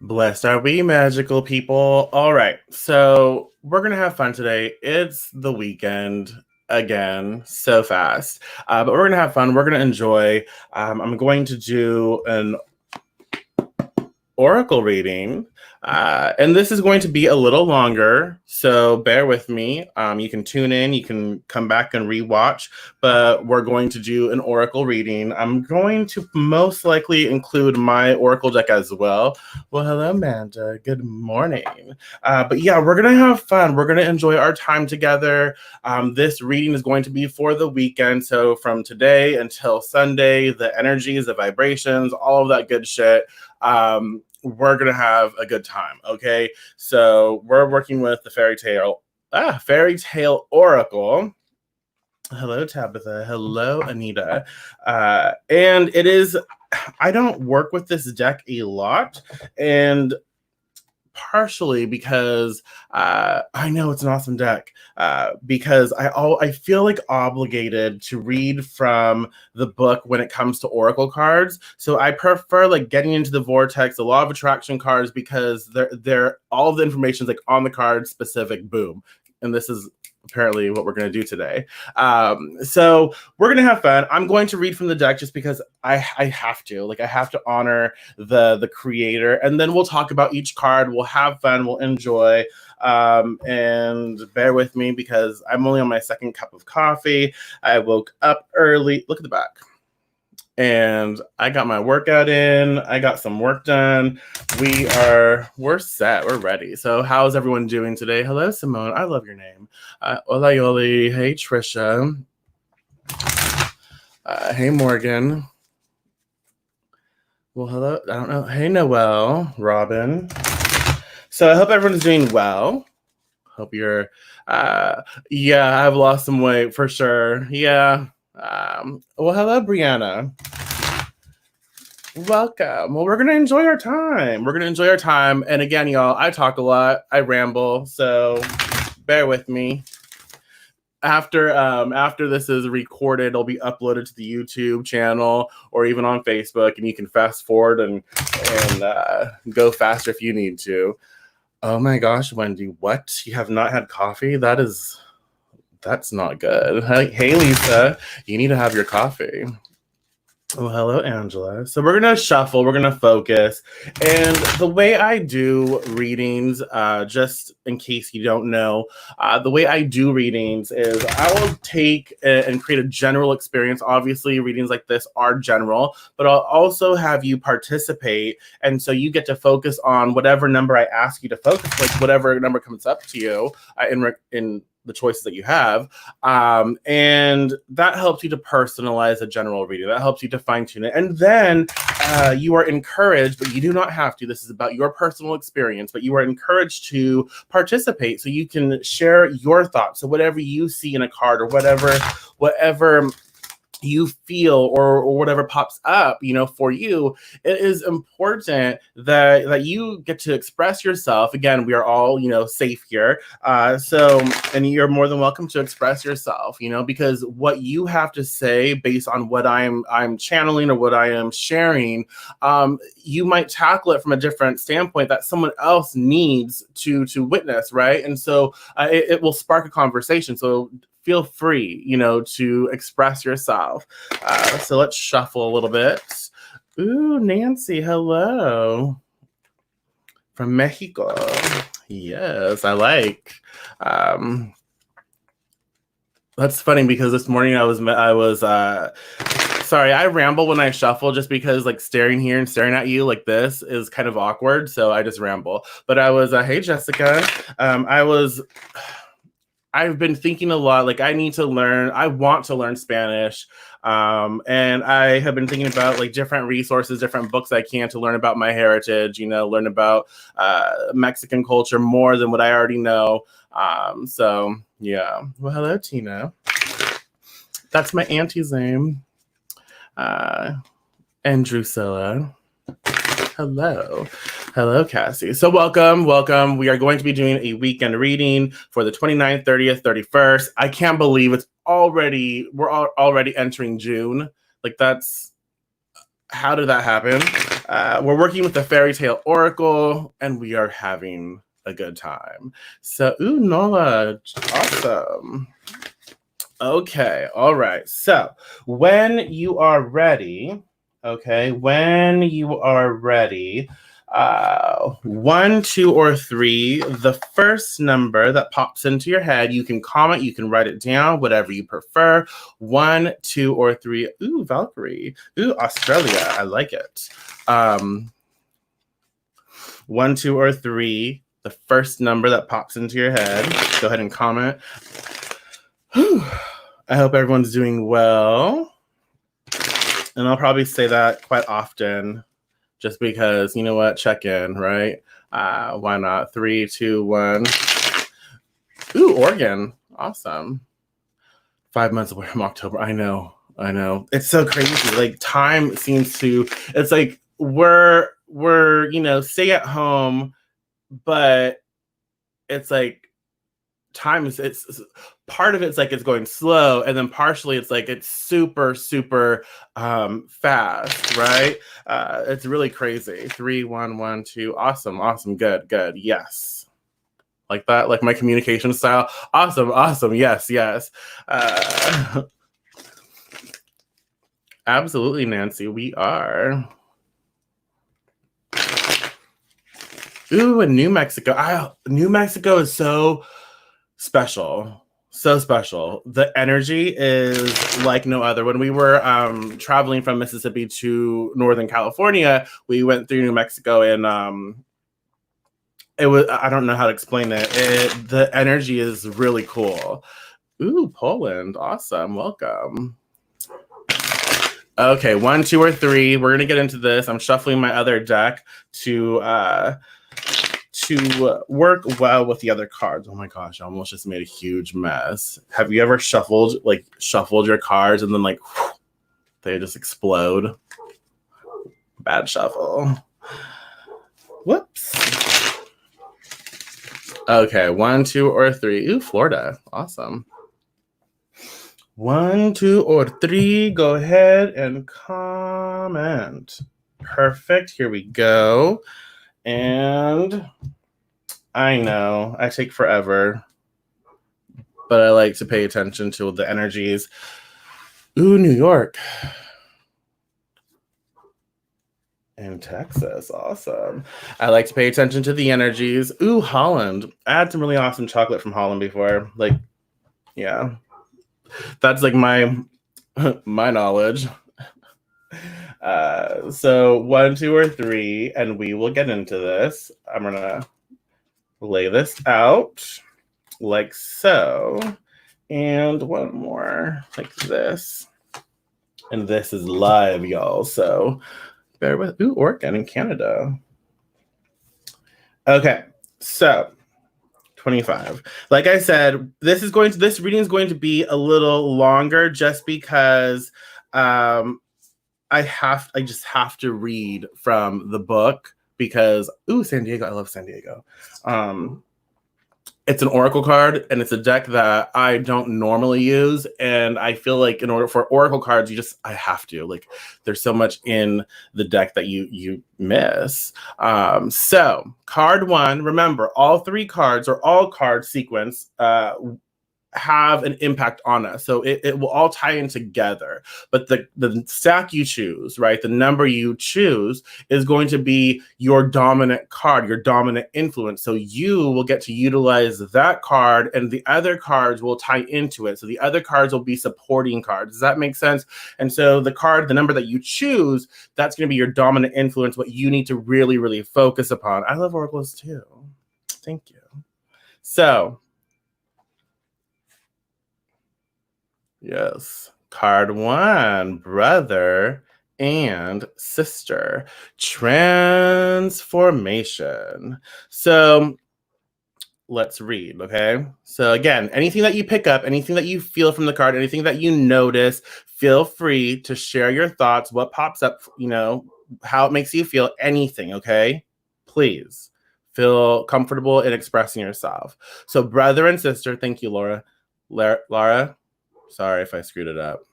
Blessed are we, magical people. All right, so we're gonna have fun today. It's the weekend again, so fast. But we're gonna have fun. We're gonna enjoy. I'm going to do an oracle reading. And this is going to be a little longer, so bear with me. You can tune in, you can come back and rewatch, but we're going to do an oracle reading. I'm going to most likely include my oracle deck as well. Well, hello, Amanda. Good morning. But yeah, we're going to have fun. We're going to enjoy our time together. This reading is going to be for the weekend, so from today until Sunday, the energies, the vibrations, all of that good shit. We're gonna have a good time. Okay, so we're working with the fairy tale oracle. Hello, Tabitha. Hello, Anita. And it is. I don't work with this deck a lot, and partially because I know it's an awesome deck. Because I feel like obligated to read from the book when it comes to oracle cards. So I prefer like getting into the vortex, the law of attraction cards, because they're all of the information is like on the card specific. Boom. And this is apparently what we're going to do today. So we're going to have fun. I'm going to read from the deck just because I have to. Like, I have to honor the creator, and then we'll talk about each card. We'll have fun. We'll enjoy. And bear with me because I'm only on my second cup of coffee. I woke up early. Look at the back. And I got my workout in. I got some work done. We're set. We're ready. So how's everyone doing today? Hello, Simone. I love your name. Hola, Yoli. Hey, Trisha. Hey, Morgan. Well, hello. I don't know. Hey, Noelle. Robin. So I hope everyone's doing well. Hope you're, yeah, I've lost some weight for sure. Yeah. Well, hello, Brianna. Welcome. Well, we're going to enjoy our time. And again, y'all, I talk a lot. I ramble. So bear with me. After this is recorded, it'll be uploaded to the YouTube channel or even on Facebook. And you can fast forward and go faster if you need to. Oh my gosh, Wendy, what? You have not had coffee? That's not good. Hey, Lisa, you need to have your coffee. Oh, hello, Angela. So we're going to shuffle. We're going to focus. And the way I do readings, just in case you don't know, the way I do readings is I will take and create a general experience. Obviously, readings like this are general, but I'll also have you participate. And so you get to focus on whatever number I ask you to focus, like whatever number comes up to you in the choices that you have. And that helps you to personalize a general reading. That helps you to fine tune it. And then you are encouraged, but you do not have to. This is about your personal experience, but you are encouraged to participate so you can share your thoughts. So whatever you see in a card or whatever you feel or whatever pops up, for you, it is important that you get to express yourself. Again, we are all, safe here. And you're more than welcome to express yourself, because what you have to say based on what I'm channeling or what I am sharing, you might tackle it from a different standpoint that someone else needs to witness, right? And so it will spark a conversation. So feel free, to express yourself. So let's shuffle a little bit. Ooh, Nancy, hello. From Mexico. Yes, I like. That's funny because this morning I was sorry, I ramble when I shuffle just because like staring here and staring at you like this is kind of awkward. So I just ramble. But I was, hey, Jessica. I've been thinking a lot, like I want to learn Spanish. And I have been thinking about like different resources, different books I can to learn about my heritage, learn about Mexican culture more than what I already know. So yeah. Well, hello, Tina. That's my auntie's name. And Drusilla. Hello, Cassie. So welcome. We are going to be doing a weekend reading for the 29th, 30th, 31st. I can't believe we're already entering June. Like how did that happen? We're working with the Fairy Tale Oracle, and we are having a good time. So, ooh, Nola, awesome. Okay, all right. So, when you are ready, when you are ready, 1, 2, or 3, the first number that pops into your head, you can comment, you can write it down, whatever you prefer. 1, 2, or 3. Ooh, Valkyrie. Ooh, Australia. I like it. 1, 2, or 3, the first number that pops into your head. Go ahead and comment. Whew. I hope everyone's doing well. And I'll probably say that quite often just because, you know what, check in, right? Why not? 3, 2, 1. Ooh, Oregon. Awesome. 5 months away from October. I know. It's so crazy. Like time seems to, it's like we're, stay at home, but it's like time is, it's part of it's like it's going slow, and then partially it's like it's super fast, right? It's really crazy. 3, 1, 1, 2. Awesome, good, yes, like that, like my communication style. Awesome, yes. Absolutely, Nancy, we are. Ooh, and New Mexico. New Mexico is so special. The energy is like no other. When we were traveling from Mississippi to Northern California, we went through New Mexico, and it was, I don't know how to explain it. The energy is really cool. Ooh, Poland. Awesome. Welcome. Okay, 1, 2, or 3. We're gonna get into this. I'm shuffling my other deck to work well with the other cards. Oh my gosh, I almost just made a huge mess. Have you ever shuffled your cards and then like whew, they just explode? Bad shuffle. Whoops. Okay, 1, 2, or 3. Ooh, Florida. Awesome. 1, 2, or 3. Go ahead and comment. Perfect. Here we go. And I know I take forever, but I like to pay attention to the energies. Ooh, New York. And Texas. Awesome. I like to pay attention to the energies. Ooh, Holland. I had some really awesome chocolate from Holland before. Like, yeah. That's like my knowledge. So 1, 2, or 3, and we will get into this. I'm gonna lay this out like so, and one more like this, and this is live, y'all, so bear with. Ooh, Oregon in Canada. Okay, so 25. Like I said, this reading is going to be a little longer just because I just have to read from the book because San Diego, I love San Diego. It's an oracle card, and it's a deck that I don't normally use, and I feel like in order for oracle cards, I have to, like, there's so much in the deck that you miss. So card 1, remember, all 3 cards or all card sequence have an impact on us, so it will all tie in together, but the stack you choose, right, the number you choose is going to be your dominant card, your dominant influence, so you will get to utilize that card, and the other cards will tie into it, so the other cards will be supporting cards. Does that make sense? And so the number that you choose, that's going to be your dominant influence, what you need to really focus upon. I love oracles too. Thank you. So yes. Card 1, brother and sister. Transformation. So let's read, okay? So again, anything that you pick up, anything that you feel from the card, anything that you notice, feel free to share your thoughts, what pops up, how it makes you feel, anything, okay? Please feel comfortable in expressing yourself. So brother and sister, thank you, Laura. Laura? Sorry if I screwed it up.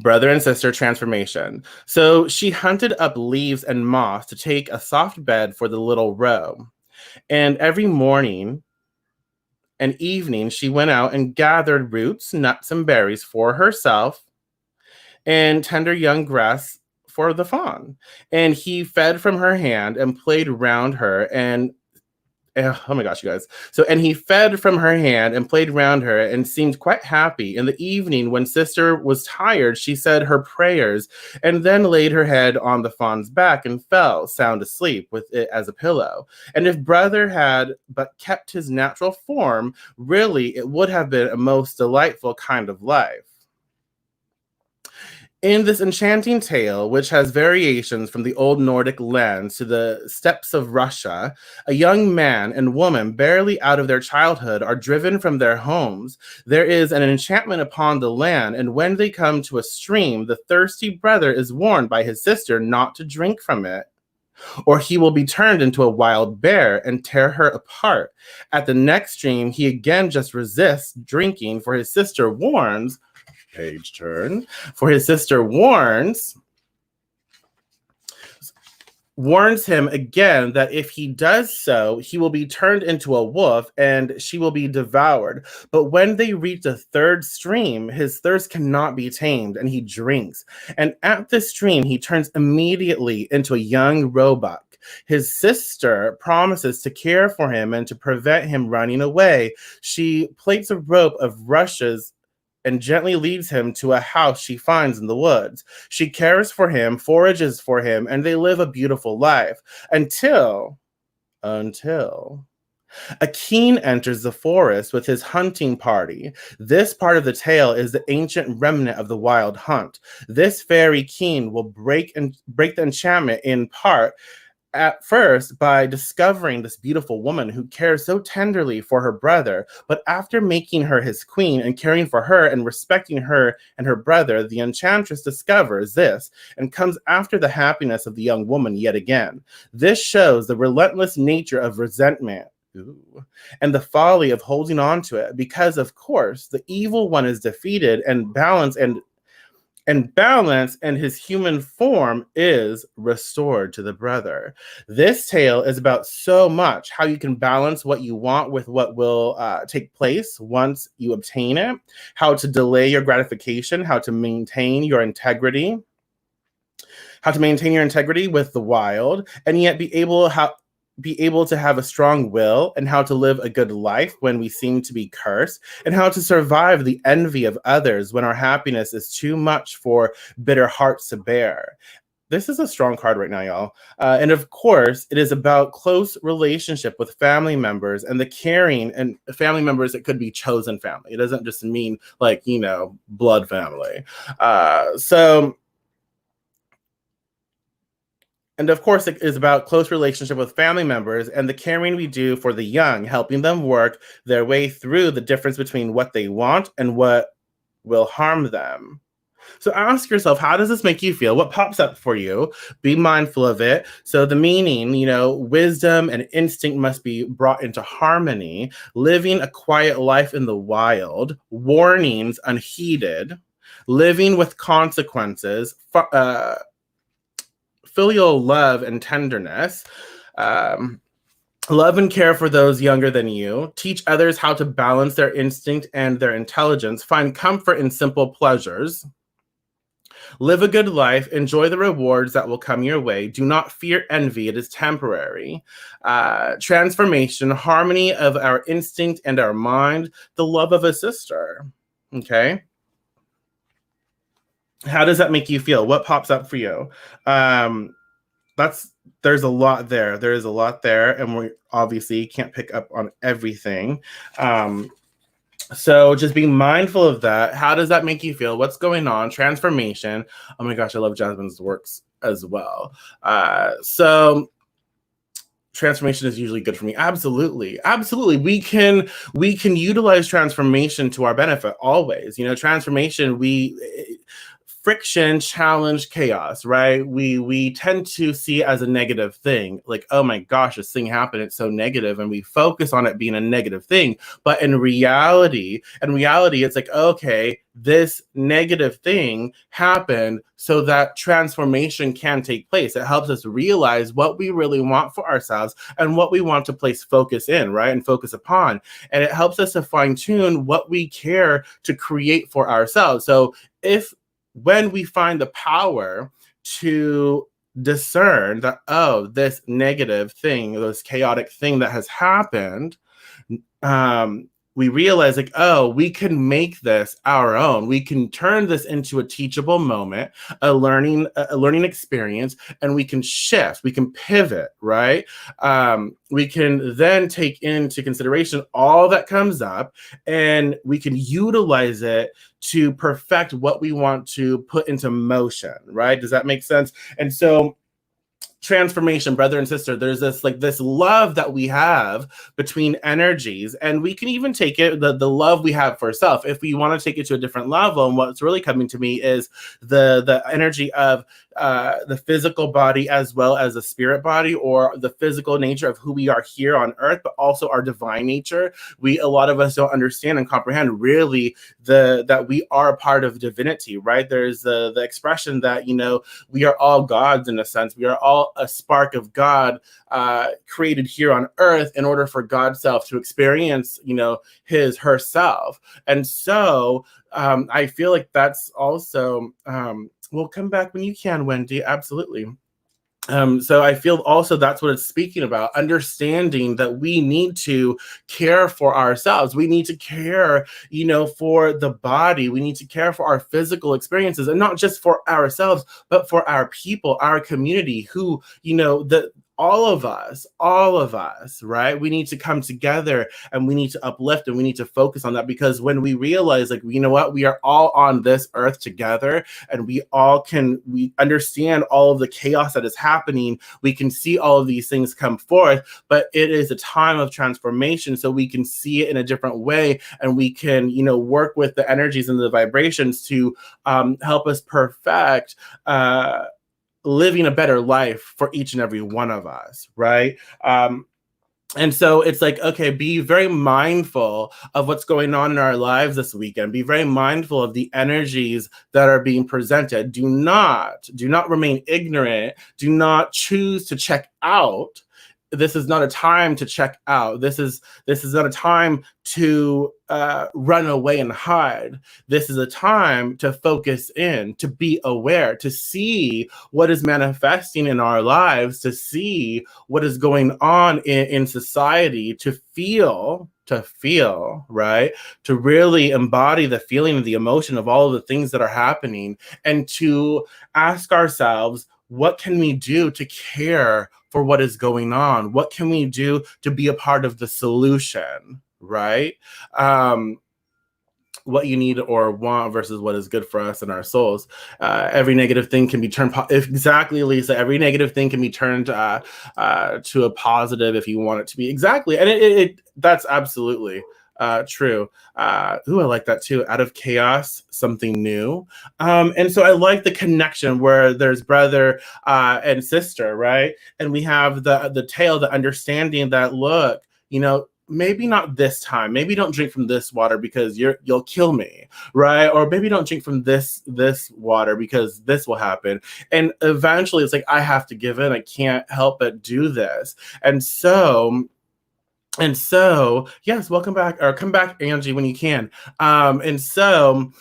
Brother and sister transformation. So she hunted up leaves and moss to take a soft bed for the little roe. And every morning and evening, she went out and gathered roots, nuts, and berries for herself and tender young grass for the fawn. And he fed from her hand and played round her and oh my gosh, you guys. So, and he fed from her hand and played round her and seemed quite happy. In the evening, when sister was tired, she said her prayers and then laid her head on the fawn's back and fell sound asleep with it as a pillow. And if brother had but kept his natural form, really it would have been a most delightful kind of life. In this enchanting tale, which has variations from the old Nordic lands to the steppes of Russia, a young man and woman barely out of their childhood are driven from their homes. There is an enchantment upon the land, and when they come to a stream, the thirsty brother is warned by his sister not to drink from it, or he will be turned into a wild bear and tear her apart. At the next stream, he again just resists drinking, for his sister warns page turn. For his sister warns him again that if he does so, he will be turned into a wolf and she will be devoured. But when they reach the third stream, his thirst cannot be tamed and he drinks. And at the stream, he turns immediately into a young roebuck. His sister promises to care for him and to prevent him running away. She plaits a rope of rushes and gently leads him to a house she finds in the woods. She cares for him, forages for him, and they live a beautiful life until a keen enters the forest with his hunting party. This part of the tale is the ancient remnant of the wild hunt. This fairy keen will break the enchantment in part at first by discovering this beautiful woman who cares so tenderly for her brother, but after making her his queen and caring for her and respecting her and her brother, the enchantress discovers this and comes after the happiness of the young woman yet again. This shows the relentless nature of resentment. Ooh. And the folly of holding on to it, because of course the evil one is defeated and balance and his human form is restored to the brother. This tale is about so much how you can balance what you want with what will take place once you obtain it, how to delay your gratification, how to maintain your integrity with the wild, and yet be able to have a strong will, and how to live a good life when we seem to be cursed, and how to survive the envy of others when our happiness is too much for bitter hearts to bear. This is a strong card right now, y'all. And of course, it is about close relationship with family members and the caring and family members that could be chosen family. It doesn't just mean like, blood family. And of course, it is about close relationship with family members and the caring we do for the young, helping them work their way through the difference between what they want and what will harm them. So ask yourself, how does this make you feel? What pops up for you? Be mindful of it. So the meaning, wisdom and instinct must be brought into harmony, living a quiet life in the wild, warnings unheeded, living with consequences, filial love and tenderness, love and care for those younger than you, teach others how to balance their instinct and their intelligence, find comfort in simple pleasures, live a good life, enjoy the rewards that will come your way, do not fear envy, it is temporary, transformation, harmony of our instinct and our mind, the love of a sister. Okay? How does that make you feel? What pops up for you? There's a lot there. There is a lot there, and we obviously can't pick up on everything. So just being mindful of that. How does that make you feel? What's going on? Transformation. Oh my gosh, I love Jasmine's works as well. So transformation is usually good for me. Absolutely. We can utilize transformation to our benefit always. Transformation, friction, challenge, chaos, right? We tend to see it as a negative thing, like, oh my gosh, this thing happened, it's so negative, and we focus on it being a negative thing. But in reality, it's like, okay, this negative thing happened so that transformation can take place. It helps us realize what we really want for ourselves and what we want to place focus in, right? And focus upon. And it helps us to fine tune what we care to create for ourselves. So if when we find the power to discern that, oh, this negative thing, this chaotic thing that has happened, we realize like, oh, we can make this our own. We can turn this into a teachable moment, a learning experience, and we can shift, we can pivot, right? We can then take into consideration all that comes up, and we can utilize it to perfect what we want to put into motion, right? Does that make sense? And so transformation, brother and sister, there's this love that we have between energies, and we can even take it, the love we have for self, if we want to take it to a different level. And what's really coming to me is the energy of the physical body as well as the spirit body, or the physical nature of who we are here on earth, but also our divine nature. A lot of us don't understand and comprehend really that we are a part of divinity, right? There's the expression that, we are all gods in a sense. We are all a spark of God created here on earth in order for God's self to experience, herself. And so I feel like that's also, we'll come back when you can, Wendy. Absolutely. So I feel also that's what it's speaking about, understanding that we need to care for ourselves. We need to care, for the body. We need to care for our physical experiences, and not just for ourselves, but for our people, our community, who, all of us, right? We need to come together, and we need to uplift, and we need to focus on that, because when we realize, like, what, we are all on this earth together, and we understand all of the chaos that is happening. We can see all of these things come forth, but it is a time of transformation, so we can see it in a different way, and we can, work with the energies and the vibrations to help us perfect living a better life for each and every one of us, right? And so it's like, okay, be very mindful of what's going on in our lives this weekend. Be very mindful of the energies that are being presented. Do not remain ignorant. Do not choose to check out. This is not a time to check out. This is not a time to run away and hide. This is a time to focus in, to be aware, to see what is manifesting in our lives, to see what is going on in society, to feel, right? To really embody the feeling and the emotion of all of the things that are happening, and to ask ourselves, what can we do to care for what is going on? What can we do to be a part of the solution, right? What you need or want versus what is good for us and our souls. Every negative thing can be turned exactly, Lisa. Every negative thing can be turned to a positive if you want it to be. Exactly, and that's absolutely true. I like that too. Out of chaos, something new. And so I like the connection where there's brother and sister, right? And we have the tale, the understanding that, look, maybe not this time. Maybe don't drink from this water because you'll kill me, right? Or maybe don't drink from this water because this will happen. And eventually it's like, I have to give in. I can't help but do this. And so, yes, welcome back, or come back, Angie, when you can. And so,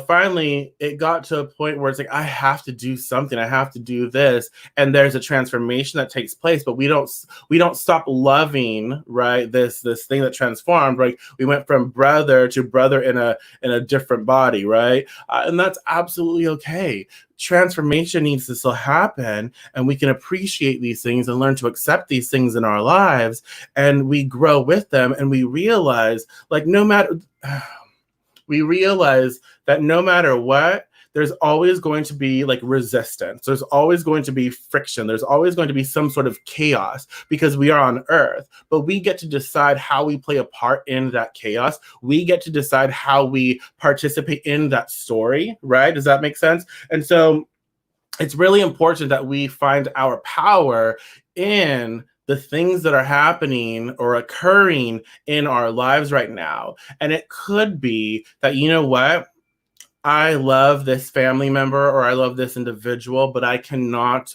finally it got to a point where it's like, I have to do something. I have to do this. And there's a transformation that takes place, but we don't stop loving, right? This thing that transformed, right? We went from brother to brother in a different body, right? And that's absolutely okay. Transformation needs to still happen, and we can appreciate these things and learn to accept these things in our lives, and we grow with them, and we realize, like, we realize that no matter what, there's always going to be like resistance. There's always going to be friction. There's always going to be some sort of chaos because we are on Earth. But we get to decide how we play a part in that chaos. We get to decide how we participate in that story, right? Does that make sense? And so it's really important that we find our power in the things that are happening or occurring in our lives right now. And it could be that, you know what? I love this family member or I love this individual, but I cannot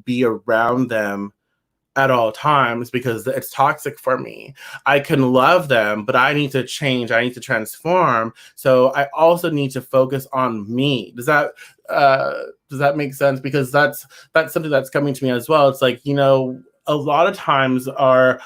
be around them at all times because it's toxic for me. I can love them, but I need to change. I need to transform. So I also need to focus on me. Does that make sense? Because that's something that's coming to me as well. It's like, you know, a lot of times our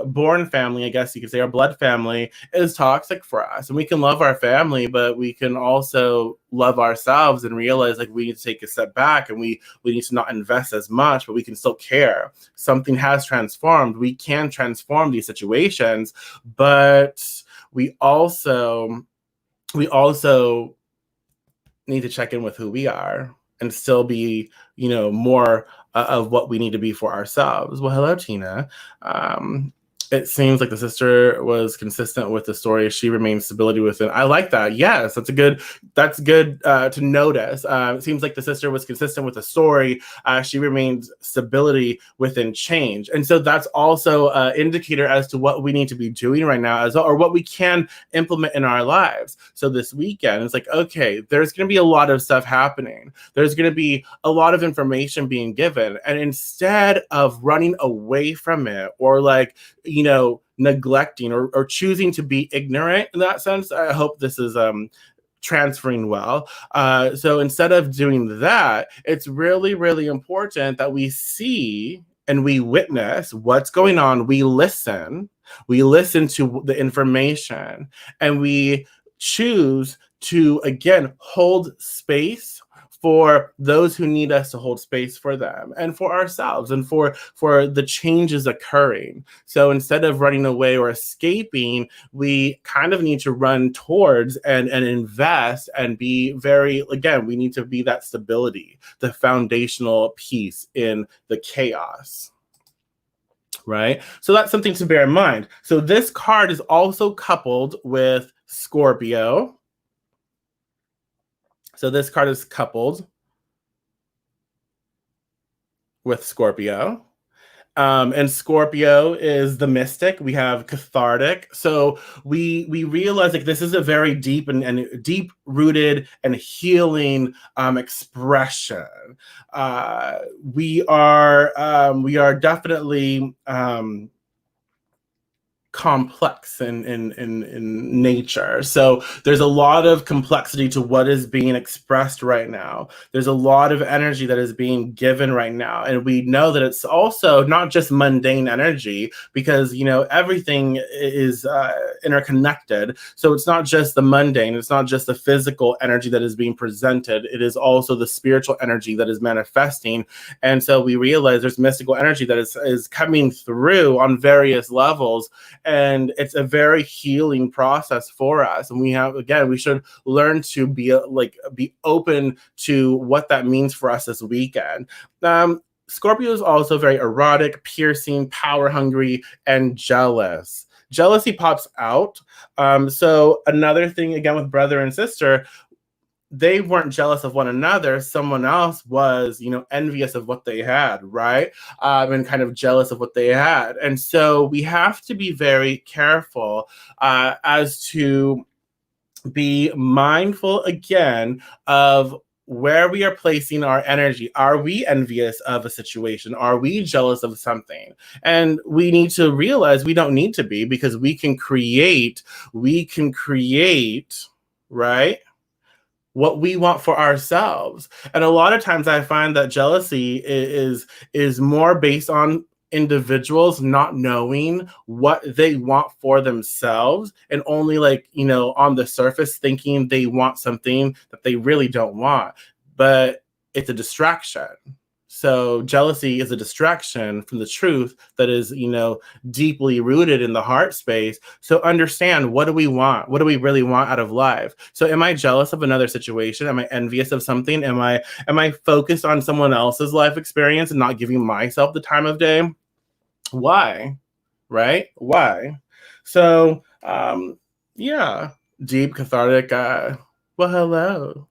born family, I guess you could say, our blood family is toxic for us, and we can love our family, but we can also love ourselves and realize like we need to take a step back and we need to not invest as much, but we can still care. Something has transformed. We can transform these situations, but we also need to check in with who we are and still be, you know, more of what we need to be for ourselves. Well, hello, Tina. It seems like the sister was consistent with the story. She remains stability within. I like that. Yes, that's good to notice. It seems like the sister was consistent with the story. She remains stability within change. And so that's also an indicator as to what we need to be doing right now as well, or what we can implement in our lives. So this weekend, it's like, okay, there's going to be a lot of stuff happening. There's going to be a lot of information being given. And instead of running away from it or like, you know, neglecting or choosing to be ignorant in that sense, I hope this is transferring well. So instead of doing that, it's really, really important that we see and we witness what's going on. We listen to the information, and we choose to, again, hold space for those who need us to hold space for them and for ourselves and for the changes occurring. So instead of running away or escaping, we kind of need to run towards and invest and be very, again, we need to be that stability, the foundational piece in the chaos. Right? So that's something to bear in mind. So this card is also coupled with Scorpio. So this card is coupled with Scorpio. And Scorpio is the mystic. We have cathartic. So we realize like this is a very deep and deep rooted and healing expression. We are definitely complex in nature. So there's a lot of complexity to what is being expressed right now. There's a lot of energy that is being given right now. And we know that it's also not just mundane energy because, you know, everything is interconnected. So it's not just the mundane. It's not just the physical energy that is being presented. It is also the spiritual energy that is manifesting. And so we realize there's mystical energy that is coming through on various levels. And it's a very healing process for us. And we should learn to be open to what that means for us this weekend. Scorpio is also very erotic, piercing, power hungry, and jealous. Jealousy pops out. So another thing, again, with brother and sister, they weren't jealous of one another. Someone else was, you know, envious of what they had, right? And kind of jealous of what they had. And so we have to be very careful as to be mindful, again, of where we are placing our energy. Are we envious of a situation? Are we jealous of something? And we need to realize we don't need to be, because we can create, right? What we want for ourselves. And a lot of times I find that jealousy is more based on individuals not knowing what they want for themselves, and only, like, you know, on the surface thinking they want something that they really don't want, but it's a distraction. So jealousy is a distraction from the truth that is, deeply rooted in the heart space. So understand, what do we want? What do we really want out of life? So am I jealous of another situation? Am I envious of something? Am I focused on someone else's life experience and not giving myself the time of day? Why? Right? Why? So yeah, deep cathartic well, hello.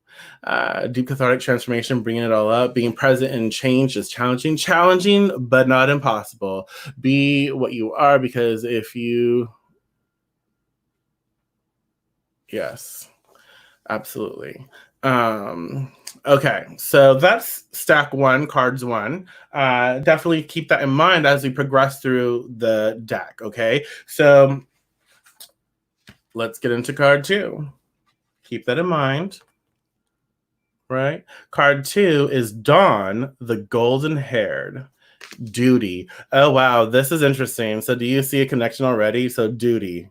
Deep cathartic transformation, bringing it all up. Being present in change is challenging, but not impossible. Be what you are, because if you, yes, absolutely. Okay, so that's stack one, cards one. Definitely keep that in mind as we progress through the deck. Okay, so let's get into card two. Keep that in mind. Right? Card two is Dawn, the golden haired. Duty. Oh, wow. This is interesting. So, do you see a connection already? So, duty.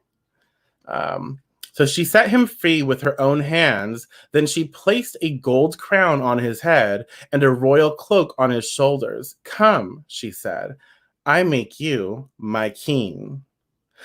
Um, so, she set him free with her own hands. Then she placed a gold crown on his head and a royal cloak on his shoulders. Come, she said, I make you my king.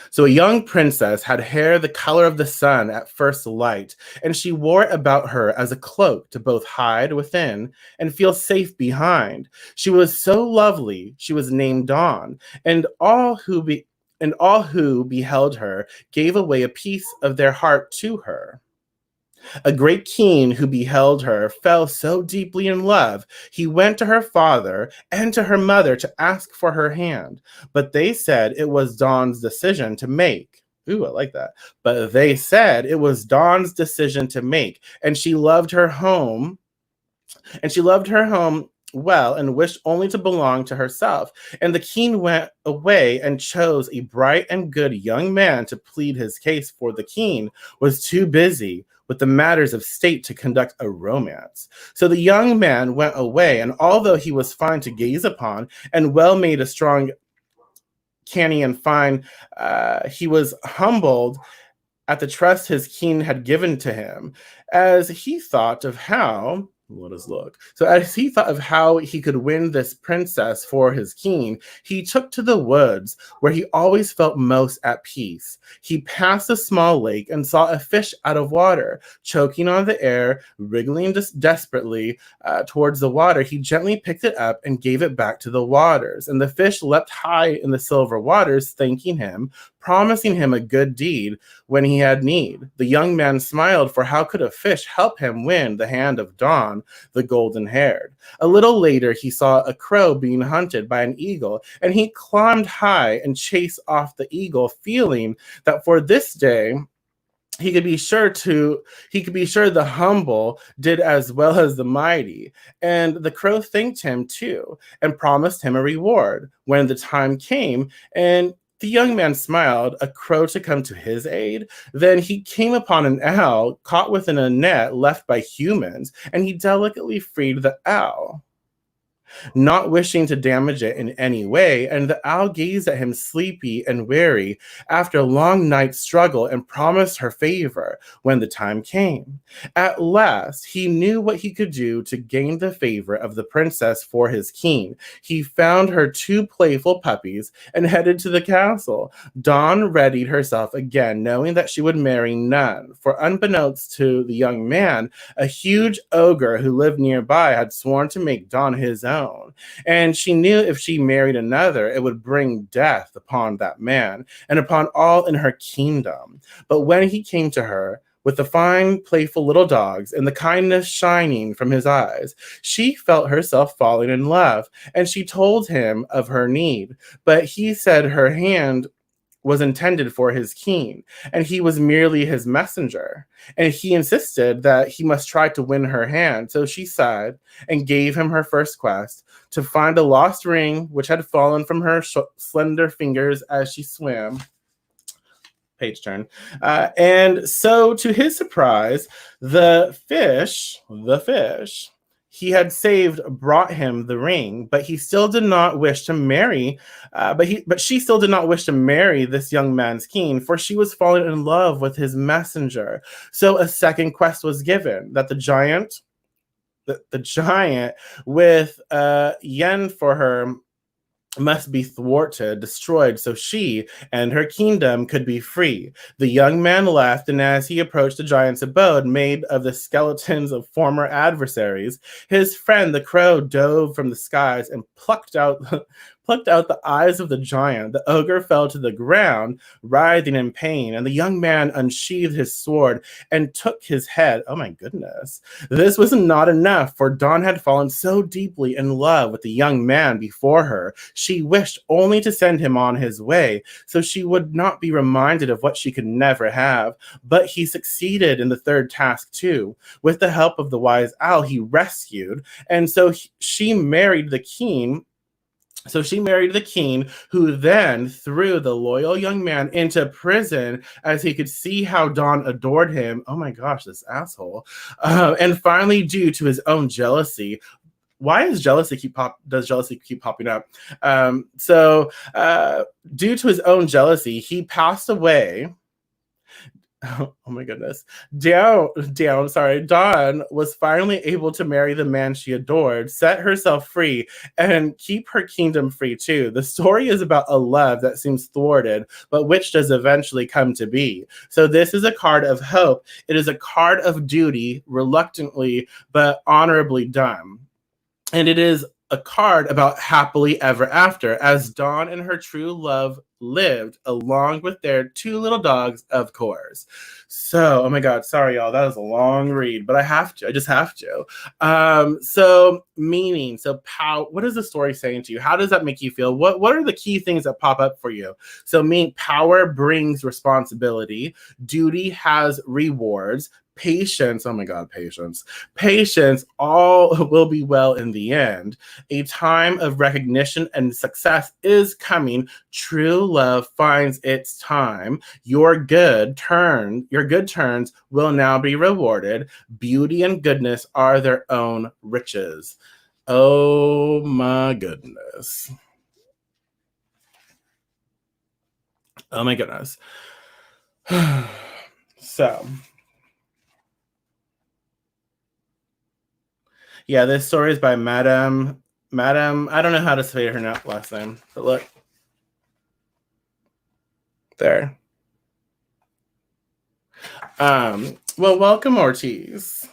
So a young princess had hair the color of the sun at first light, and she wore it about her as a cloak to both hide within and feel safe behind. She was so lovely, she was named Dawn, and all who beheld her gave away a piece of their heart to her. A great king who beheld her fell so deeply in love, he went to her father and to her mother to ask for her hand. But they said it was Dawn's decision to make. Ooh, I like that. But they said it was Dawn's decision to make, and she loved her home well and wished only to belong to herself. And the king went away and chose a bright and good young man to plead his case, for the king was too busy with the matters of state to conduct a romance. So the young man went away, and although he was fine to gaze upon and well made, a strong, canny, and fine, he was humbled at the trust his king had given to him, as he thought of how let us look. So as he thought of how he could win this princess for his king, he took to the woods where he always felt most at peace. He passed a small lake and saw a fish out of water, choking on the air, wriggling desperately towards the water. He gently picked it up and gave it back to the waters, and the fish leapt high in the silver waters, thanking him, promising him a good deed when he had need. The young man smiled, for how could a fish help him win the hand of Dawn, the golden-haired? A little later, he saw a crow being hunted by an eagle, and he climbed high and chased off the eagle, feeling that for this day he could be sure the humble did as well as the mighty. And the crow thanked him too and promised him a reward when the time came. And the young man smiled, a crow to come to his aid. Then he came upon an owl caught within a net left by humans, and he delicately freed the owl, not wishing to damage it in any way, and the owl gazed at him sleepy and weary after a long night's struggle and promised her favor when the time came. At last, he knew what he could do to gain the favor of the princess for his king. He found her two playful puppies and headed to the castle. Dawn readied herself again, knowing that she would marry none, for unbeknownst to the young man, a huge ogre who lived nearby had sworn to make Dawn his own. And she knew if she married another, it would bring death upon that man and upon all in her kingdom. But when he came to her with the fine, playful little dogs and the kindness shining from his eyes, she felt herself falling in love, and she told him of her need. But he said her hand was intended for his king, and he was merely his messenger. And he insisted that he must try to win her hand. So she sighed and gave him her first quest, to find a lost ring which had fallen from her slender fingers as she swam. Page turn. And so, to his surprise, the fish he had saved brought him the ring, but he still did not wish to marry. But she still did not wish to marry this young man's king, for she was falling in love with his messenger. So a second quest was given, that the giant the giant with yen for her must be thwarted, destroyed, so she and her kingdom could be free. The young man left, and as he approached the giant's abode, made of the skeletons of former adversaries, his friend the crow dove from the skies and plucked out plucked out the eyes of the giant. The ogre fell to the ground, writhing in pain, and the young man unsheathed his sword and took his head. Oh my goodness. This was not enough, for Dawn had fallen so deeply in love with the young man before her. She wished only to send him on his way, so she would not be reminded of what she could never have. But he succeeded in the third task too. With the help of the wise owl, he rescued, and so she married the king. So she married the king, who then threw the loyal young man into prison as he could see how Dawn adored him. Oh my gosh, this asshole. And finally, due to his own jealousy, why does jealousy keep popping up? Due to his own jealousy, he passed away. Oh my goodness. Dawn was finally able to marry the man she adored, set herself free, and keep her kingdom free too. The story is about a love that seems thwarted, but which does eventually come to be. So this is a card of hope. It is a card of duty, reluctantly but honorably done. And it is a card about happily ever after, as Dawn and her true love lived, along with their two little dogs, of course. So, oh my God, sorry, y'all. That was a long read, but I just have to. So meaning, what is the story saying to you? How does that make you feel? What are the key things that pop up for you? So power brings responsibility. Duty has rewards. Patience, oh my God, patience, all will be well in the end. A time of recognition and success is coming. True love finds its time. Your good turns will now be rewarded. Beauty and goodness are their own riches. Oh my goodness. Oh my goodness. So, yeah, this story is by Madame. I don't know how to say her last name, but look. There. Well, welcome, Ortiz.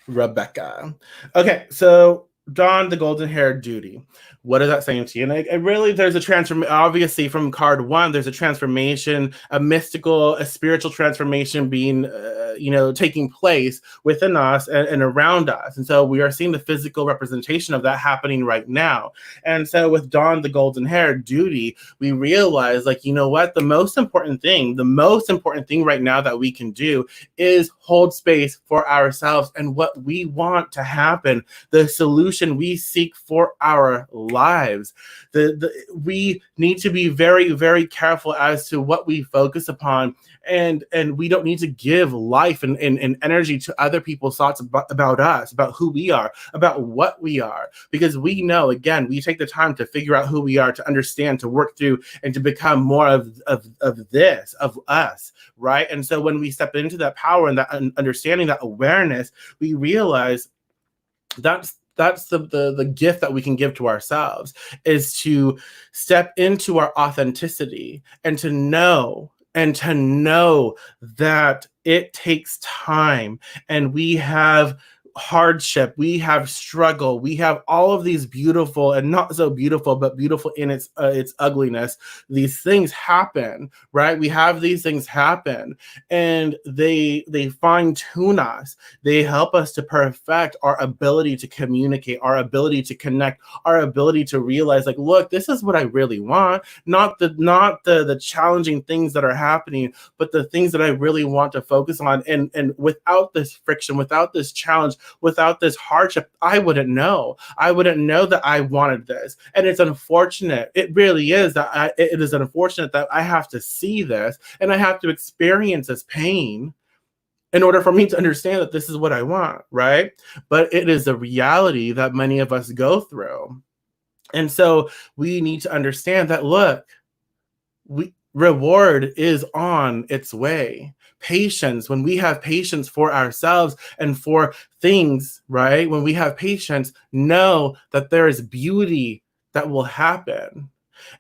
Rebecca. Okay, so Dawn, the golden-haired Duty. What is that saying to you? And it really, there's a transformation. Obviously, from card one, there's a transformation, a mystical, a spiritual transformation being, taking place within us and around us. And so we are seeing the physical representation of that happening right now. And so with Dawn, the golden-haired Duty, we realize, you know what? The most important thing right now that we can do is hold space for ourselves and what we want to happen, the solution we seek for our lives. We need to be very, very careful as to what we focus upon, and we don't need to give life and energy to other people's thoughts about us, about who we are, about what we are, because we know, again, we take the time to figure out who we are, to understand, to work through, and to become more of us, right? And so when we step into that power and that understanding, that awareness, we realize that's the gift that we can give to ourselves, is to step into our authenticity and to know that it takes time, and we have hardship, we have struggle, we have all of these beautiful and not so beautiful, but beautiful in its ugliness. These things happen, right? We have these things happen, and they fine tune us. They help us to perfect our ability to communicate, our ability to connect, our ability to realize, look, this is what I really want, not the challenging things that are happening, but the things that I really want to focus on. And without this friction, without this challenge, without this hardship, I wouldn't know that I wanted this. And it's unfortunate. It really is it is unfortunate that I have to see this and I have to experience this pain in order for me to understand that this is what I want, right? But it is a reality that many of us go through. And so we need to understand that, look, reward is on its way. patience, when we have patience for ourselves and for things, right? When we have patience, know that there is beauty that will happen.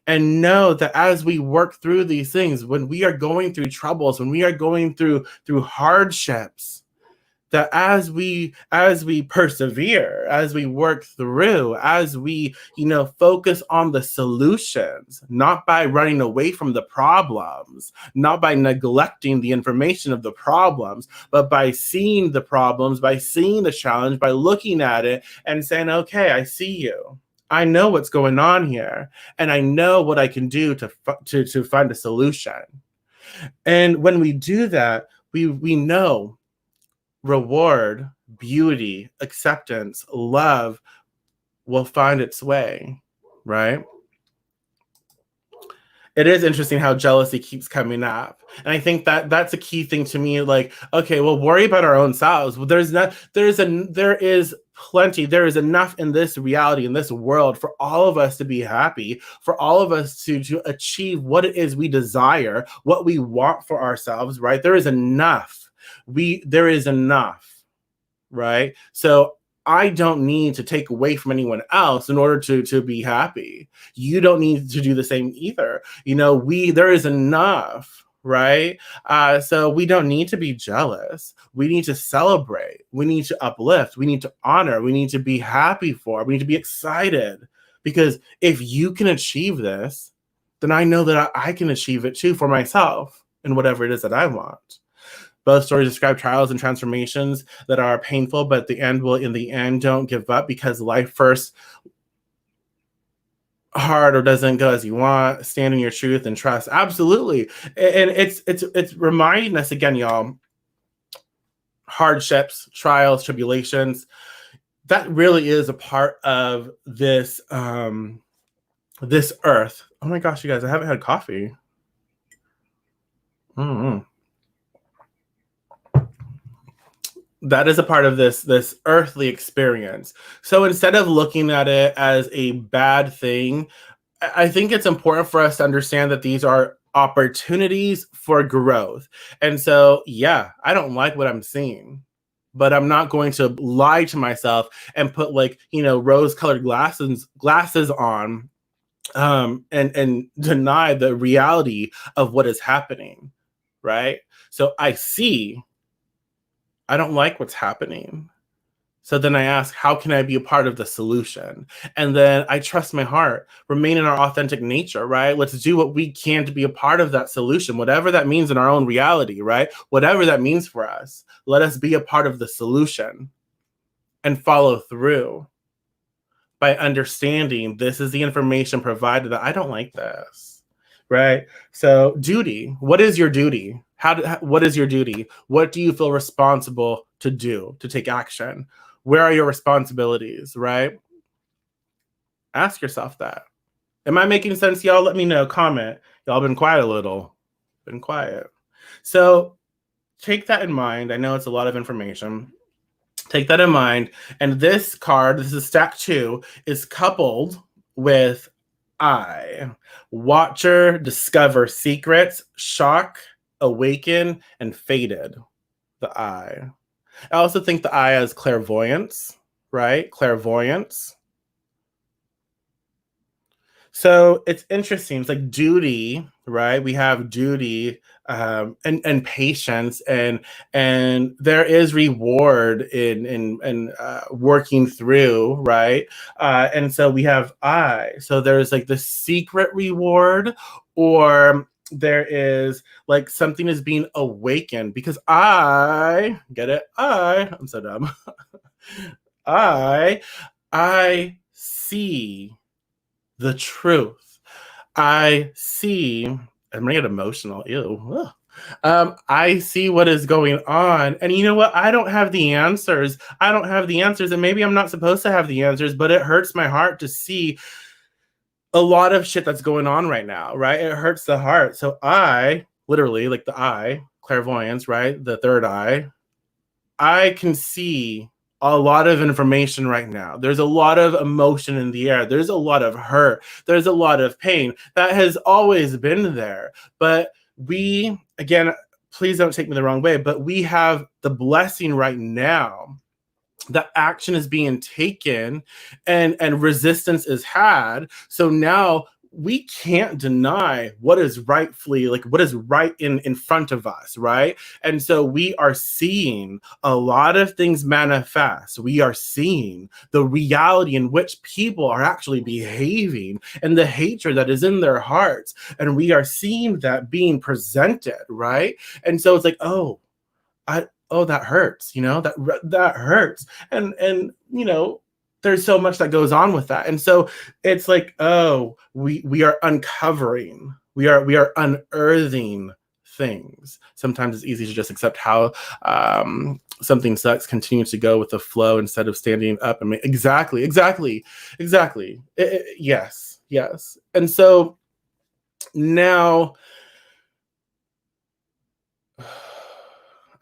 And know that as we work through these things, when we are going through troubles, when we are going through hardships, that as we persevere, as we work through, as we focus on the solutions, not by running away from the problems, not by neglecting the information of the problems, but by seeing the problems, by seeing the challenge, by looking at it and saying, okay, I see you, I know what's going on here, and I know what I can do to find a solution. And when we do that, we know reward, beauty, acceptance, love will find its way, right? It is interesting how jealousy keeps coming up. And I think that that's a key thing to me. Like, okay, well, worry about our own selves. Well, there is plenty, there is enough in this reality, in this world, for all of us to be happy, for all of us to achieve what it is we desire, what we want for ourselves, right? There is enough. There is enough. Right? So I don't need to take away from anyone else in order to be happy. You don't need to do the same either. There is enough, right? So we don't need to be jealous. We need to celebrate. We need to uplift. We need to honor. We need to be happy for. We need to be excited. Because if you can achieve this, then I know that I can achieve it too for myself and whatever it is that I want. Both stories describe trials and transformations that are painful, but in the end, don't give up, because life first hard or doesn't go as you want. Stand in your truth and trust. Absolutely. And it's reminding us again, y'all, hardships, trials, tribulations, that really is a part of this this earth. Oh my gosh, you guys, I haven't had coffee. Mm-hmm. That is a part of this earthly experience. So instead of looking at it as a bad thing, I think it's important for us to understand that these are opportunities for growth. And so, yeah, I don't like what I'm seeing, but I'm not going to lie to myself and put rose-colored glasses on, and deny the reality of what is happening, right? So I don't like what's happening. So then I ask, how can I be a part of the solution? And then I trust my heart, remain in our authentic nature, right? Let's do what we can to be a part of that solution, whatever that means in our own reality, right? Whatever that means for us, let us be a part of the solution and follow through by understanding this is the information provided that I don't like this, right? So duty, what is your duty? What is your duty? What do you feel responsible to do, to take action? Where are your responsibilities, right? Ask yourself that. Am I making sense, y'all? Let me know. Comment. Y'all been quiet a little. Been quiet. So take that in mind. I know it's a lot of information. Take that in mind. And this card, this is stack 2, is coupled with I. Watcher, discover secrets, shock, awaken, and faded. The I. I also think the I as clairvoyance, right? Clairvoyance. So it's interesting. It's like duty, right? We have duty, and patience, and there is reward in working through, right? And so we have I. So there's like the secret reward, or there is like something is being awakened, because I'm so dumb. I see the truth. I see, I'm gonna get emotional. Ew. I see what is going on. And you know what? I don't have the answers. And maybe I'm not supposed to have the answers, but it hurts my heart to see a lot of shit that's going on right now, right? It hurts the heart. So I, literally, like the eye, clairvoyance, right? The third eye, I can see a lot of information right now. There's a lot of emotion in the air. There's a lot of hurt. There's a lot of pain that has always been there. But we, again, please don't take me the wrong way, but we have the blessing right now that action is being taken and resistance is had. So now we can't deny what is rightfully, like what is right in front of us, right? And so we are seeing a lot of things manifest. We are seeing the reality in which people are actually behaving and the hatred that is in their hearts, and we are seeing that being presented, right? And so it's like, oh, that hurts, that hurts. And there's so much that goes on with that. And so it's like, oh, we are uncovering, we are unearthing things. Sometimes it's easy to just accept how something sucks, continue to go with the flow instead of standing up and exactly. Yes. And so now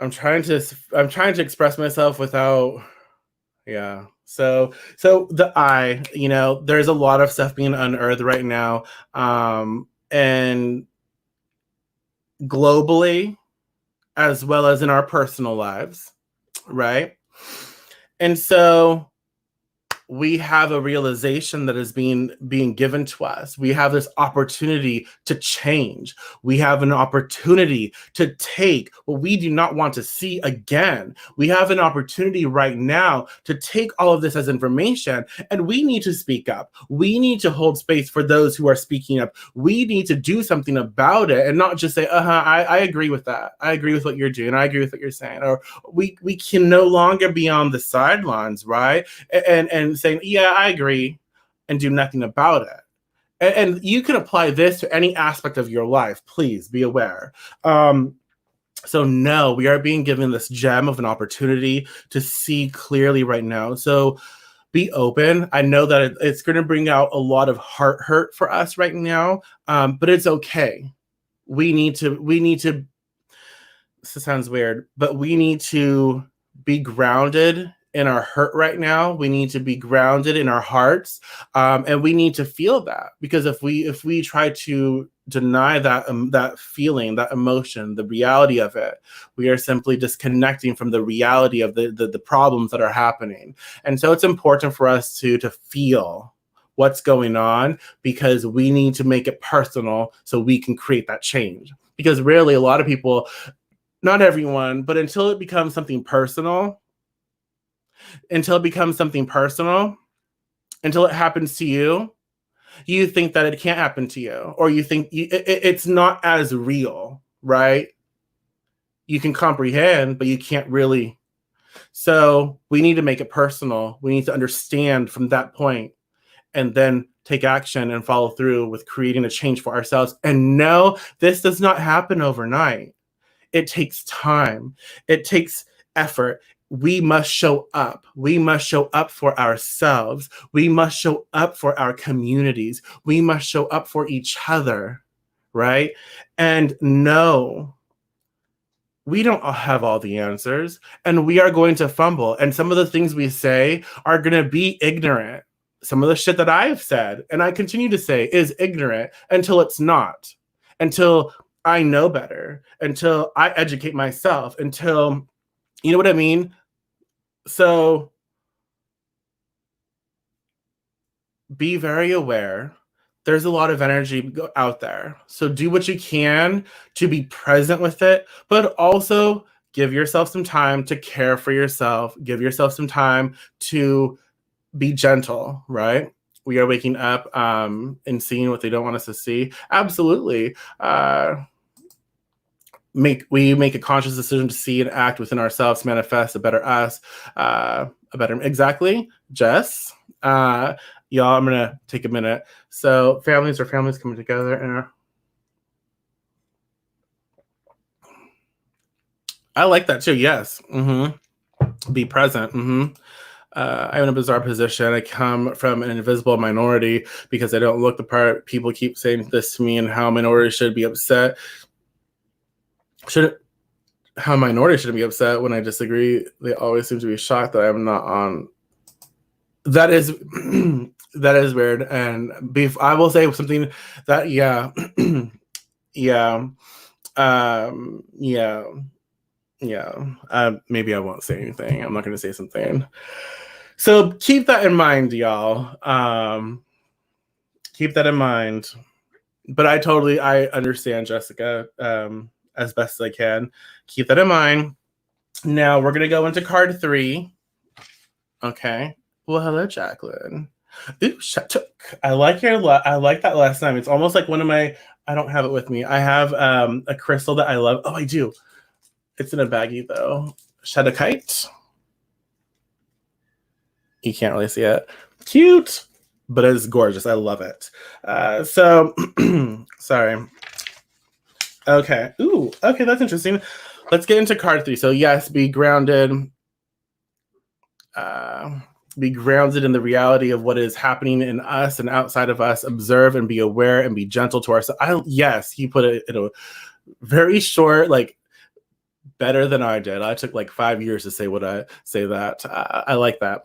I'm trying to express myself without, yeah. So the I, there's a lot of stuff being unearthed right now, and globally, as well as in our personal lives, right? And so we have a realization that is being given to us. We have this opportunity to change. We have an opportunity to take what we do not want to see again. We have an opportunity right now to take all of this as information, and we need to speak up. We need to hold space for those who are speaking up. We need to do something about it and not just say, I agree with that. I agree with what you're doing. I agree with what you're saying. Or we can no longer be on the sidelines, right? And saying, yeah, I agree, and do nothing about it. And you can apply this to any aspect of your life. Please be aware. So no, we are being given this gem of an opportunity to see clearly right now. So be open. I know that it's going to bring out a lot of heart hurt for us right now, but it's okay. We need to, this sounds weird, but we need to be grounded in our hurt right now. We need to be grounded in our hearts, and we need to feel that, because if we try to deny that feeling, that emotion, the reality of it, we are simply disconnecting from the reality of the problems that are happening. And so it's important for us to feel what's going on, because we need to make it personal so we can create that change. Because really, a lot of people, not everyone, but until it becomes something personal, until it happens to you, you think that it can't happen to you, or you think it's not as real, right? You can comprehend, but you can't really. So we need to make it personal. We need to understand from that point, and then take action and follow through with creating a change for ourselves. And no, this does not happen overnight. It takes time. It takes effort. We must show up. We must show up for ourselves. We must show up for our communities. We must show up for each other, right? And no, we don't have all the answers, and we are going to fumble. And some of the things we say are going to be ignorant. Some of the shit that I've said, and I continue to say, is ignorant until it's not. Until I know better, until I educate myself, until, you know what I mean? So be very aware. There's a lot of energy out there. So do what you can to be present with it, but also give yourself some time to care for yourself. Give yourself some time to be gentle, right? We are waking up and seeing what they don't want us to see. Absolutely. We make a conscious decision to see and act within ourselves, manifest a better us, exactly, Jess. Y'all, I'm gonna take a minute. So families coming together, and I like that too. Yes. Be present. I'm in a bizarre position. I come from an invisible minority because I don't look the part. People keep saying this to me, and how minorities should be upset. How minorities shouldn't be upset when I disagree. They always seem to be shocked that I'm not on. That is that is weird. And I will say something that, yeah. Yeah. Yeah. Maybe I won't say anything. I'm not going to say something. So keep that in mind, y'all. Keep that in mind. But I understand, Jessica, as best as I can. Keep that in mind. Now we're going to go into card 3. Okay. Well, hello, Jacqueline. Ooh, Shatuk. I like that last name. It's almost like one of my. I don't have it with me. I have a crystal that I love. Oh, I do. It's in a baggie though. Shadokite. You can't really see it. Cute, but it's gorgeous. I love it. So, sorry. Okay. Ooh. Okay, that's interesting. Let's get into card 3. So yes, be grounded. Be grounded in the reality of what is happening in us and outside of us. Observe and be aware and be gentle to ourselves. Yes, he put it in a very short, like better than I did. I took like 5 years to say that. I like that.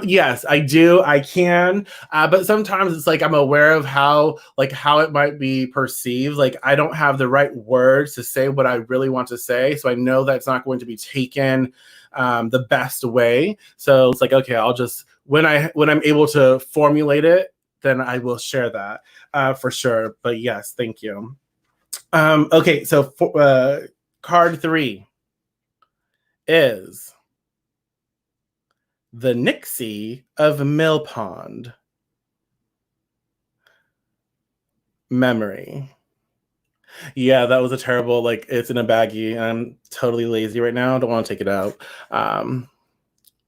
Yes, I do. I can. But sometimes it's like I'm aware of how it might be perceived. Like I don't have the right words to say what I really want to say. So I know that's not going to be taken the best way. So it's like, okay, I'll just when I'm able to formulate it, then I will share that for sure. But yes, thank you. Okay, so card 3 is the Nixie of Mill Pond. Memory. Yeah, that was a terrible, like, it's in a baggie. I'm totally lazy right now. I don't want to take it out.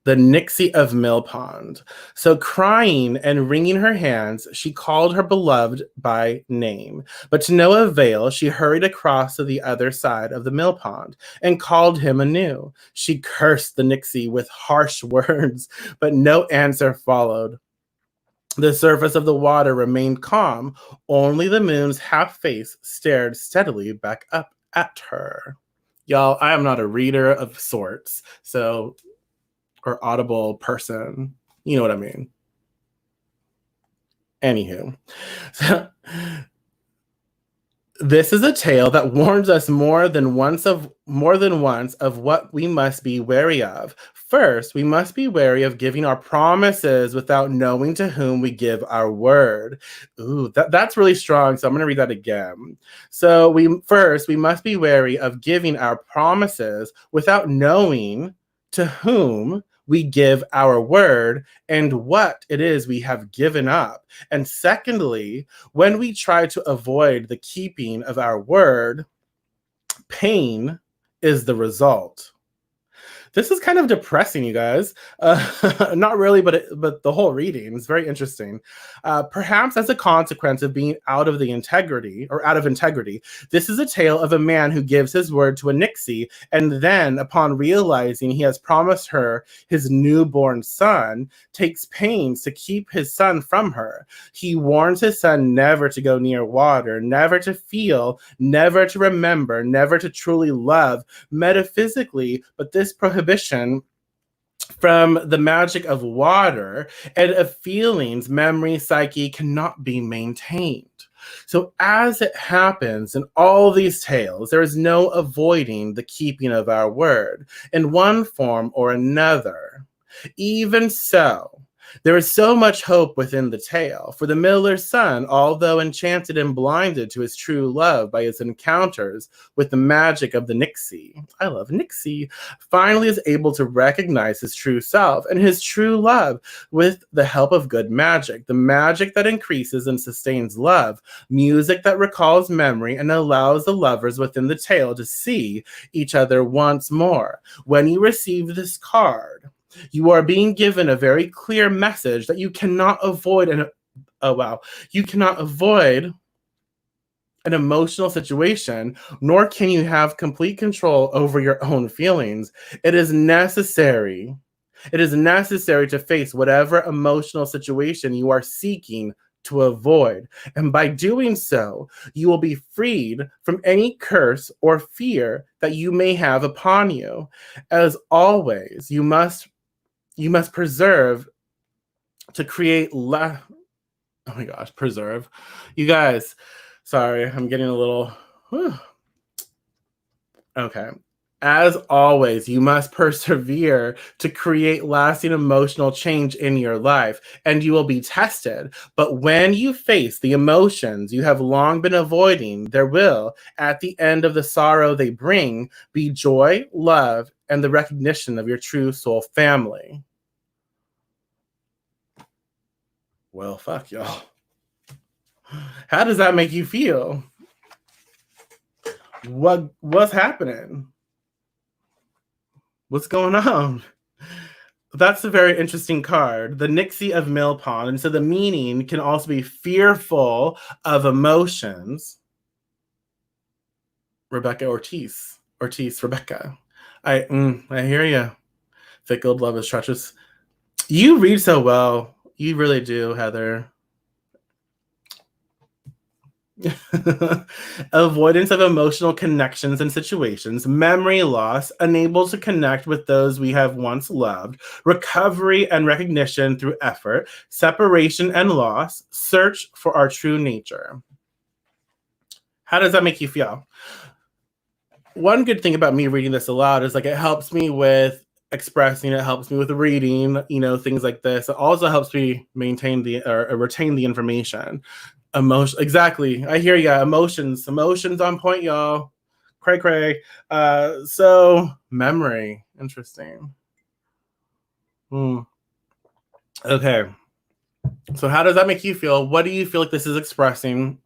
The Nixie of Mill Pond. So crying and wringing her hands, she called her beloved by name. But to no avail, she hurried across to the other side of the mill pond and called him anew. She cursed the Nixie with harsh words, but no answer followed. The surface of the water remained calm. Only the moon's half face stared steadily back up at her. Y'all, I am not a reader of sorts, so or audible person. You know what I mean. Anywho. This is a tale that warns us more than once of what we must be wary of. First, we must be wary of giving our promises without knowing to whom we give our word. Ooh, that's really strong. So I'm going to read that again. So we must be wary of giving our promises without knowing to whom we give our word and what it is we have given up. And secondly, when we try to avoid the keeping of our word, pain is the result. This is kind of depressing, you guys. Not really, but the whole reading is very interesting. Perhaps as a consequence of being out of integrity, this is a tale of a man who gives his word to a Nixie, and then, upon realizing he has promised her his newborn son, takes pains to keep his son from her. He warns his son never to go near water, never to feel, never to remember, never to truly love metaphysically, but this prohibition from the magic of water and of feelings, memory, psyche cannot be maintained. So as it happens in all these tales, there is no avoiding the keeping of our word in one form or another. Even so, there is so much hope within the tale, for the miller's son, although enchanted and blinded to his true love by his encounters with the magic of the Nixie, I love Nixie, finally is able to recognize his true self and his true love with the help of good magic, the magic that increases and sustains love, music that recalls memory and allows the lovers within the tale to see each other once more. When you receive this card, you are being given a very clear message that you cannot avoid you cannot avoid an emotional situation, nor can you have complete control over your own feelings. It is necessary to face whatever emotional situation you are seeking to avoid. And by doing so, you will be freed from any curse or fear that you may have upon you. As always, you must preserve to create oh my gosh, preserve. You guys, sorry, I'm getting a little Whew. Okay. As always, you must persevere to create lasting emotional change in your life, and you will be tested. But when you face the emotions you have long been avoiding, there will, at the end of the sorrow they bring, be joy, love, and the recognition of your true soul family. Well, fuck y'all. How does that make you feel? What's happening? What's going on? That's a very interesting card, the Nixie of Millpond. And so the meaning can also be fearful of emotions. Rebecca Ortiz. Rebecca. I hear you. Thick old love is treacherous. You read so well. You really do, Heather. Avoidance of emotional connections and situations, memory loss, unable to connect with those we have once loved, recovery and recognition through effort, separation and loss, search for our true nature. How does that make you feel? One good thing about me reading this aloud is like it helps me with expressing, it helps me with reading, things like this. It also helps me maintain or retain the information. Emotion, exactly. I hear ya. Emotions on point, y'all. Cray cray. So memory, interesting. Okay. So how does that make you feel? What do you feel like this is expressing?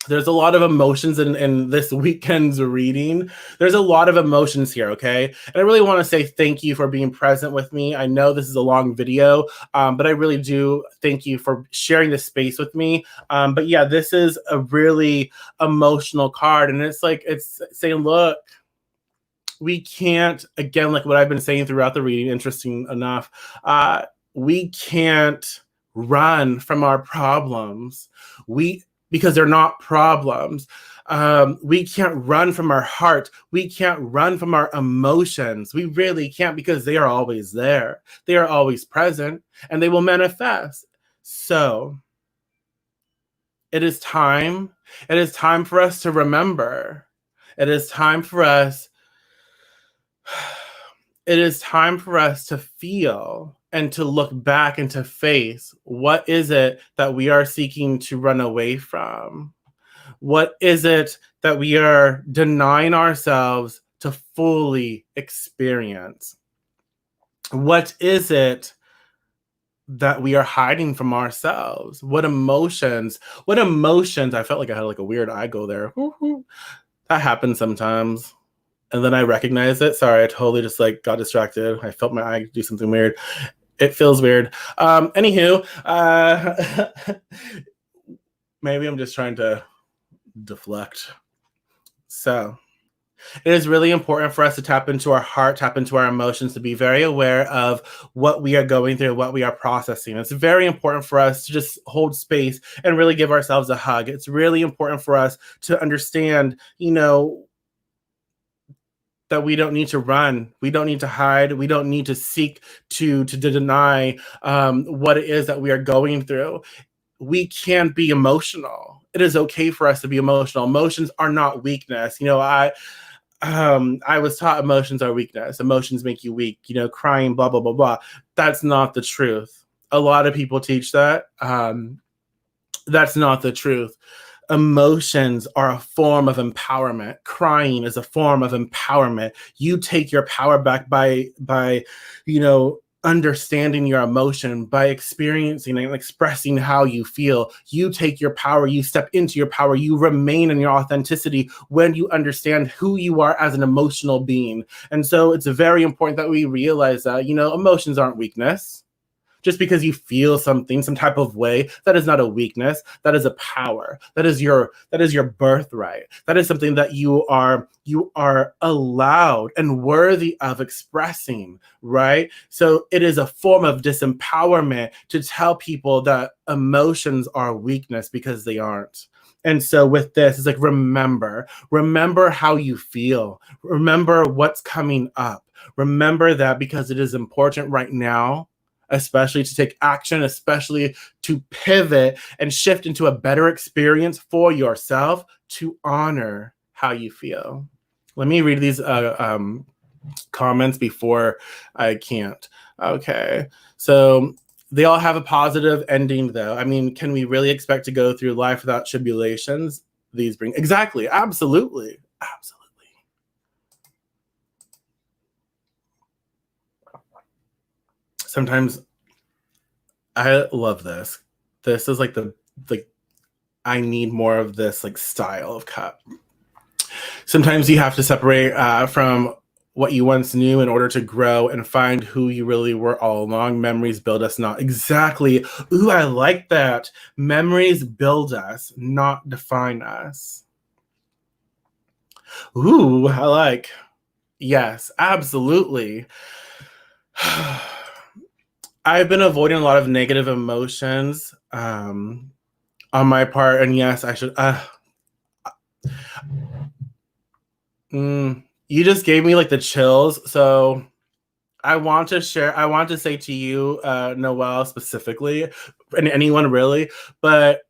There's a lot of emotions in this weekend's reading. There's a lot of emotions here, okay? And I really want to say thank you for being present with me. I know this is a long video, but I really do thank you for sharing this space with me. But yeah, this is a really emotional card. And it's saying, look, we can't, again, like what I've been saying throughout the reading, interesting enough, we can't run from our problems. Because they're not problems. We can't run from our heart. We can't run from our emotions. We really can't, because they are always there. They are always present, and they will manifest. So it is time. It is time for us to remember. It is time for us. It is time for us to feel and to look back and to face what is it that we are seeking to run away from? What is it that we are denying ourselves to fully experience? What is it that we are hiding from ourselves? What emotions? I felt like I had like a weird eye go there. That happens sometimes. And then I recognize it. Sorry, I totally just got distracted. I felt my eye do something weird. It feels weird. Anywho, maybe I'm just trying to deflect. So it is really important for us to tap into our heart, tap into our emotions, to be very aware of what we are going through, what we are processing. It's very important for us to just hold space and really give ourselves a hug. It's really important for us to understand, that we don't need to run. We don't need to hide. We don't need to seek to deny what it is that we are going through. We can be emotional. It is okay for us to be emotional. Emotions are not weakness. I was taught emotions are weakness. Emotions make you weak. Crying, blah blah blah blah. That's not the truth. A lot of people teach that. That's not the truth. Emotions are a form of empowerment. Crying is a form of empowerment. You take your power back by understanding your emotion, by experiencing and expressing how you feel. You take your power, you step into your power, you remain in your authenticity when you understand who you are as an emotional being. And so it's very important that we realize that, emotions aren't weakness. Just because you feel something, some type of way, that is not a weakness. That is a power. That is your birthright. That is something that you are allowed and worthy of expressing, right? So it is a form of disempowerment to tell people that emotions are weakness, because they aren't. And so with this, it's remember how you feel. Remember what's coming up. Remember that, because it is important right now, especially to take action, especially to pivot and shift into a better experience for yourself, to honor how you feel. Let me read these comments before I can't. Okay. So they all have a positive ending, though. I mean, can we really expect to go through life without tribulations? These bring exactly, absolutely, absolutely. Sometimes I love this. This is like the I need more of this like style of cup. Sometimes you have to separate from what you once knew in order to grow and find who you really were all along. Memories build us, not exactly. Ooh, I like that. Memories build us, not define us. Ooh, I like. Yes, absolutely. I've been avoiding a lot of negative emotions on my part, and yes, I should. You just gave me like the chills, so I want to share. I want to say to you, Noelle, specifically, and anyone really, but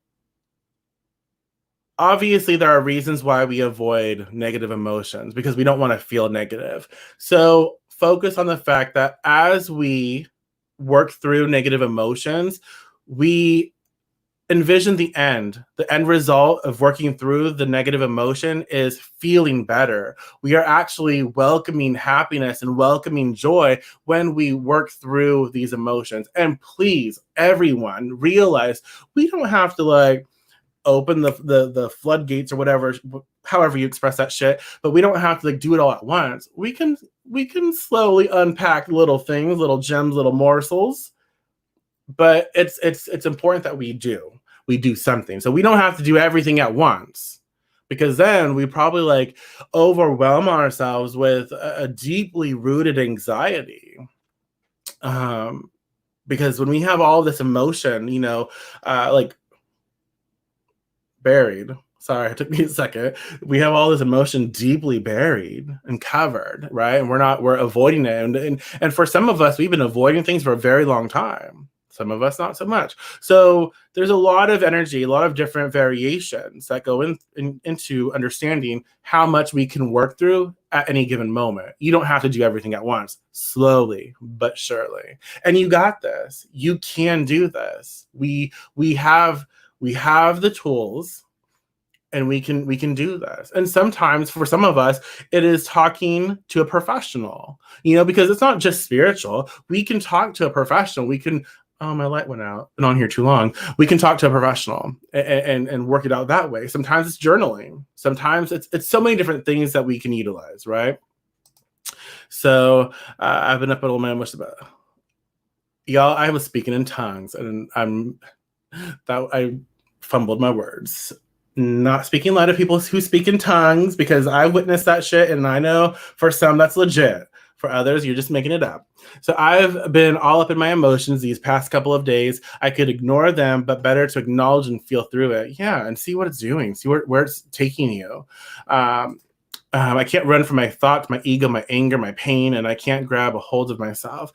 obviously there are reasons why we avoid negative emotions because we don't want to feel negative. So focus on the fact that as we work through negative emotions, we envision the end result of working through the negative emotion is feeling better. We are actually welcoming happiness and welcoming joy when we work through these emotions. And please, everyone, realize we don't have to like open the floodgates or whatever, however you express that shit, but we don't have to like do it all at once. We can slowly unpack little things, little gems, little morsels, but it's important that we do something. So we don't have to do everything at once because then we probably like overwhelm ourselves with a deeply rooted anxiety. Because when we have all this emotion, like buried. Sorry, it took me a second. We have all this emotion deeply buried and covered, right? And we're avoiding it. And for some of us, we've been avoiding things for a very long time. Some of us not so much. So there's a lot of energy, a lot of different variations that go into understanding how much we can work through at any given moment. You don't have to do everything at once, slowly but surely. And you got this. You can do this. We have the tools and we can do this. And sometimes for some of us it is talking to a professional, because it's not just spiritual. We can talk to a professional. We can Oh, my light went out. Been on here too long. We can talk to a professional and work it out that way. Sometimes it's journaling. Sometimes it's so many different things that we can utilize, right? So I've been up at old man much about y'all. I was speaking in tongues and I fumbled my words. Not speaking loud to people who speak in tongues because I witnessed that shit and I know for some that's legit. For others, you're just making it up. So I've been all up in my emotions these past couple of days. I could ignore them, but better to acknowledge and feel through it. Yeah, and see what it's doing. See where it's taking you. I can't run from my thoughts, my ego, my anger, my pain, and I can't grab a hold of myself.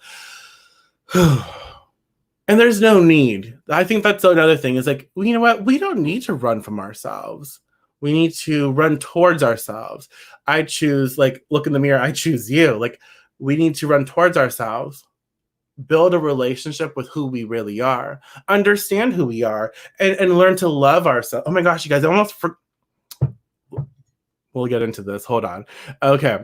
And there's no need. I think that's another thing is like, well, you know what? We don't need to run from ourselves. We need to run towards ourselves. I choose, like, look in the mirror. I choose you. Like, we need to run towards ourselves, build a relationship with who we really are, understand who we are, and learn to love ourselves. Oh my gosh, you guys, we'll get into this. Hold on. Okay.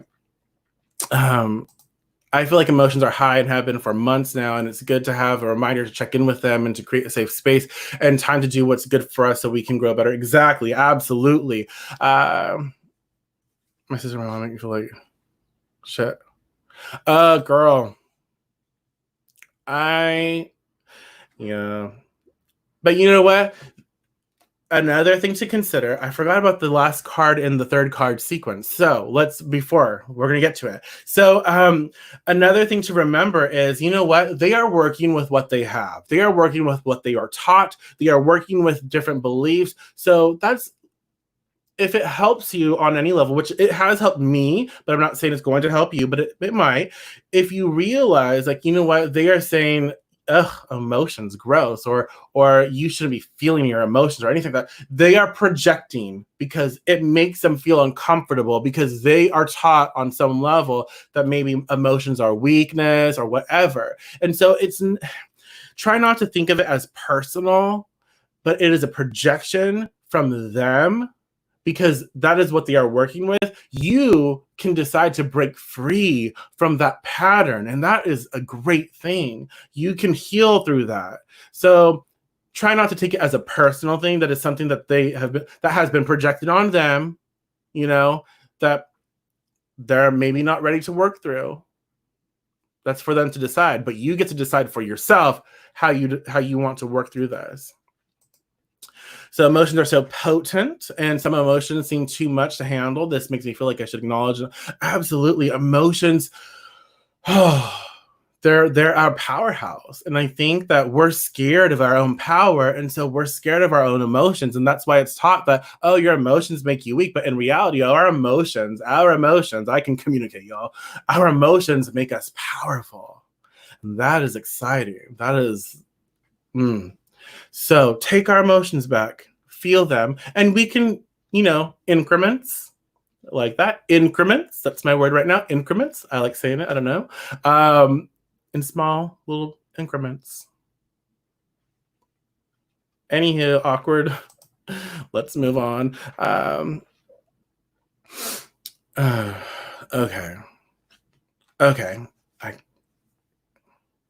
I feel like emotions are high and have been for months now, and it's good to have a reminder to check in with them and to create a safe space and time to do what's good for us so we can grow better. Exactly. Absolutely. My sister and my mom make me feel like shit. Girl. Yeah. But you know what? Another thing to consider, I forgot about the last card in the third card sequence. So we're going to get to it. So another thing to remember is, you know what? They are working with what they have. They are working with what they are taught. They are working with different beliefs. So if it helps you on any level, which it has helped me, but I'm not saying it's going to help you, but it might. If you realize, like, you know what? They are saying, ugh, emotions, gross, or you shouldn't be feeling your emotions or anything like that. They are projecting because it makes them feel uncomfortable because they are taught on some level that maybe emotions are weakness or whatever. And so try not to think of it as personal, but it is a projection from them because that is what they are working with. You can decide to break free from that pattern, and that is a great thing. You can heal through that. So try not to take it as a personal thing that is something that that has been projected on them, that they're maybe not ready to work through. That's for them to decide, but you get to decide for yourself how you want to work through this. So emotions are so potent, and some emotions seem too much to handle. This makes me feel like I should acknowledge them. Absolutely, emotions. Oh, they're our powerhouse, and I think that we're scared of our own power, and so we're scared of our own emotions, and that's why it's taught that your emotions make you weak. But in reality, our emotions, I can communicate, y'all. Our emotions make us powerful, and that is exciting. That is. So take our emotions back, feel them, and we can, increments like that. Increments. That's my word right now. Increments. I like saying it. I don't know. In small little increments. Anywho, awkward. Let's move on. Okay.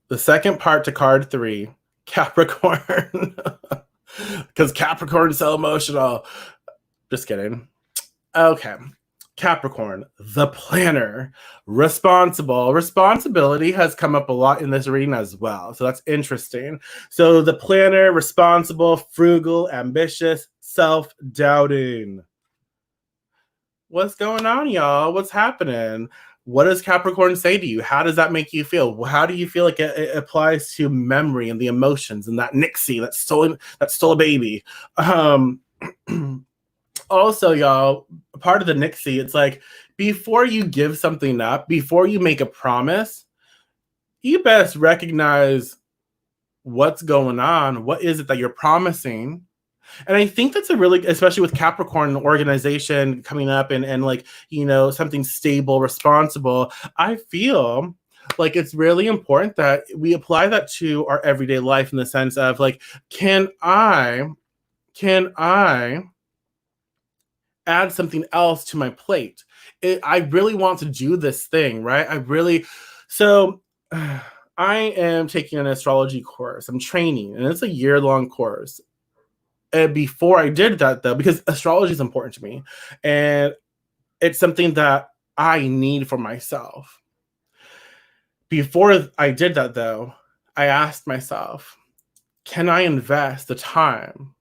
The second part to card 3. Capricorn, because Capricorn is so emotional. Just kidding. Okay. Capricorn, the planner, responsible. Responsibility has come up a lot in this reading as well. So that's interesting. So the planner, responsible, frugal, ambitious, self-doubting. What's going on, y'all? What's happening? What does Capricorn say to you? How does that make you feel? How do you feel like it applies to memory and the emotions and that Nixie that stole a baby? Also, y'all, part of the Nixie, it's like before you give something up, before you make a promise, you best recognize what's going on. What is it that you're promising? And I think that's especially with Capricorn organization coming up and like, something stable, responsible. I feel like it's really important that we apply that to our everyday life in the sense of like, can I add something else to my plate? I really want to do this thing, right? So I am taking an astrology course. I'm training, and it's a year-long course. Before I did that, though, because astrology is important to me, and it's something that I need for myself. Before I did that, though, I asked myself, can I invest the time?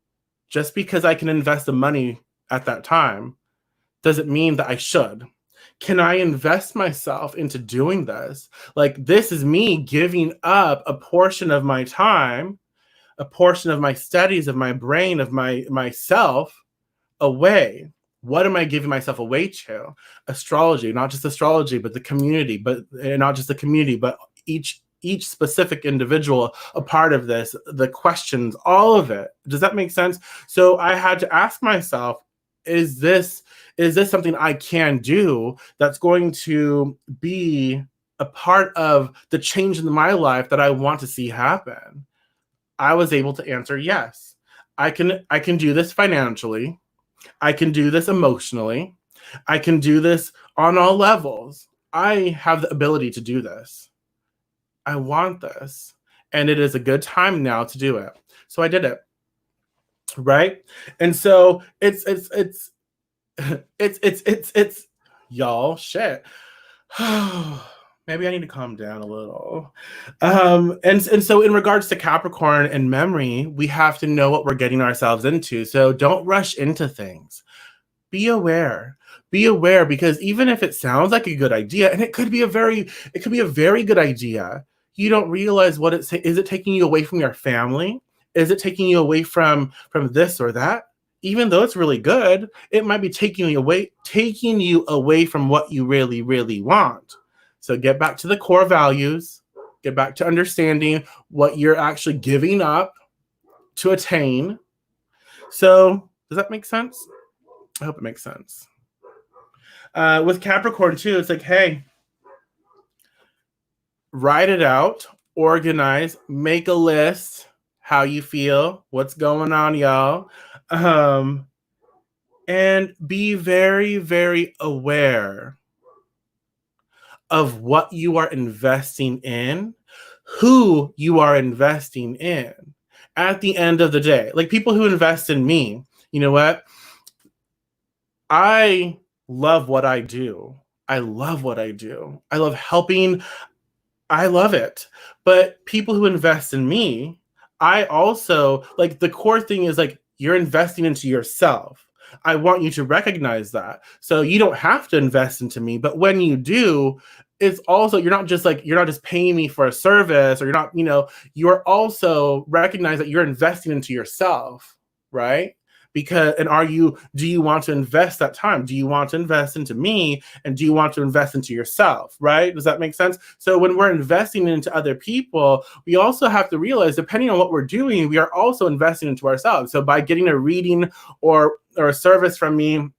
Just because I can invest the money at that time, does it mean that I should? Can I invest myself into doing this? Like, this is me giving up a portion of my time, a portion of my studies, of my brain, of myself away. What am I giving myself away to? Astrology, not just astrology, but the community, but not just the community, but each specific individual a part of this, the questions, all of it. Does that make sense? So I had to ask myself, is this something I can do that's going to be a part of the change in my life that I want to see happen? I was able to answer yes. I can do this financially. I can do this emotionally. I can do this on all levels. I have the ability to do this. I want this. And it is a good time now to do it. So I did it. Right? And so it's y'all, shit. Maybe I need to calm down a little. And so in regards to Capricorn and memory, we have to know what we're getting ourselves into. So don't rush into things. Be aware. Be aware, because even if it sounds like a good idea, and it could be a very good idea, you don't realize is it taking you away from your family? Is it taking you away from this or that? Even though it's really good, it might be taking you away from what you really, really want. So get back to the core values, Get back to understanding what you're actually giving up to attain. So, does that make sense? I hope it makes sense. With Capricorn too, it's like, hey, write it out, organize, make a list, how you feel, what's going on, y'all. And be very, very aware of what you are investing in, who you are investing in at the end of the day. Like people who invest in me, you know what? I love what I do. I love what I do. I love helping. I love it. But people who invest in me, I also like the core thing is like you're investing into yourself. I want you to recognize that. So you don't have to invest into me, but when you do, it's also you're not just paying me for a service or you're not, you're also recognize that you're investing into yourself, right? Because do you want to invest that time? Do you want to invest into me and do you want to invest into yourself, right? Does that make sense? So when we're investing into other people, we also have to realize depending on what we're doing, we are also investing into ourselves. So by getting a reading or a service from me,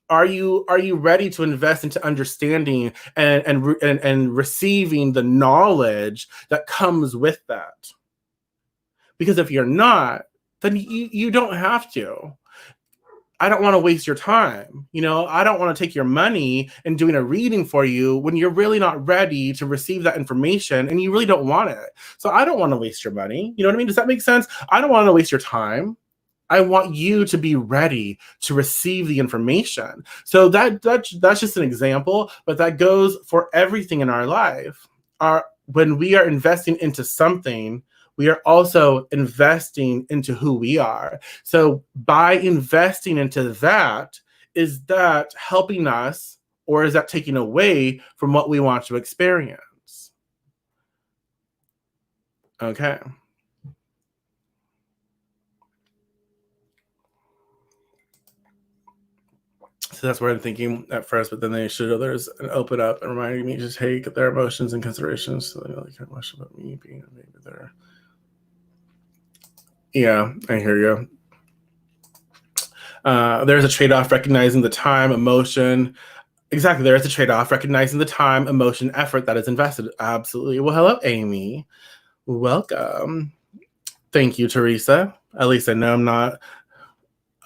are you ready to invest into understanding and receiving the knowledge that comes with that? Because if you're not, then you don't have to. I don't want to waste your time. I don't want to take your money and doing a reading for you when you're really not ready to receive that information and you really don't want it. So I don't want to waste your money. You know what I mean? Does that make sense? I don't want to waste your time. I want you to be ready to receive the information. So that's just an example, but that goes for everything in our life. When we are investing into something, we are also investing into who we are. So by investing into that, is that helping us or is that taking away from what we want to experience? Okay. So that's what I'm thinking at first, but then they should others and open up and reminding me to take their emotions in consideration so they know they can't question about me being a baby there. Yeah, I hear you. There's a trade-off recognizing the time, emotion. Exactly, there is a trade-off recognizing the time, emotion, effort that is invested. Absolutely. Well, hello, Amy. Welcome. Thank you, Teresa. At least I know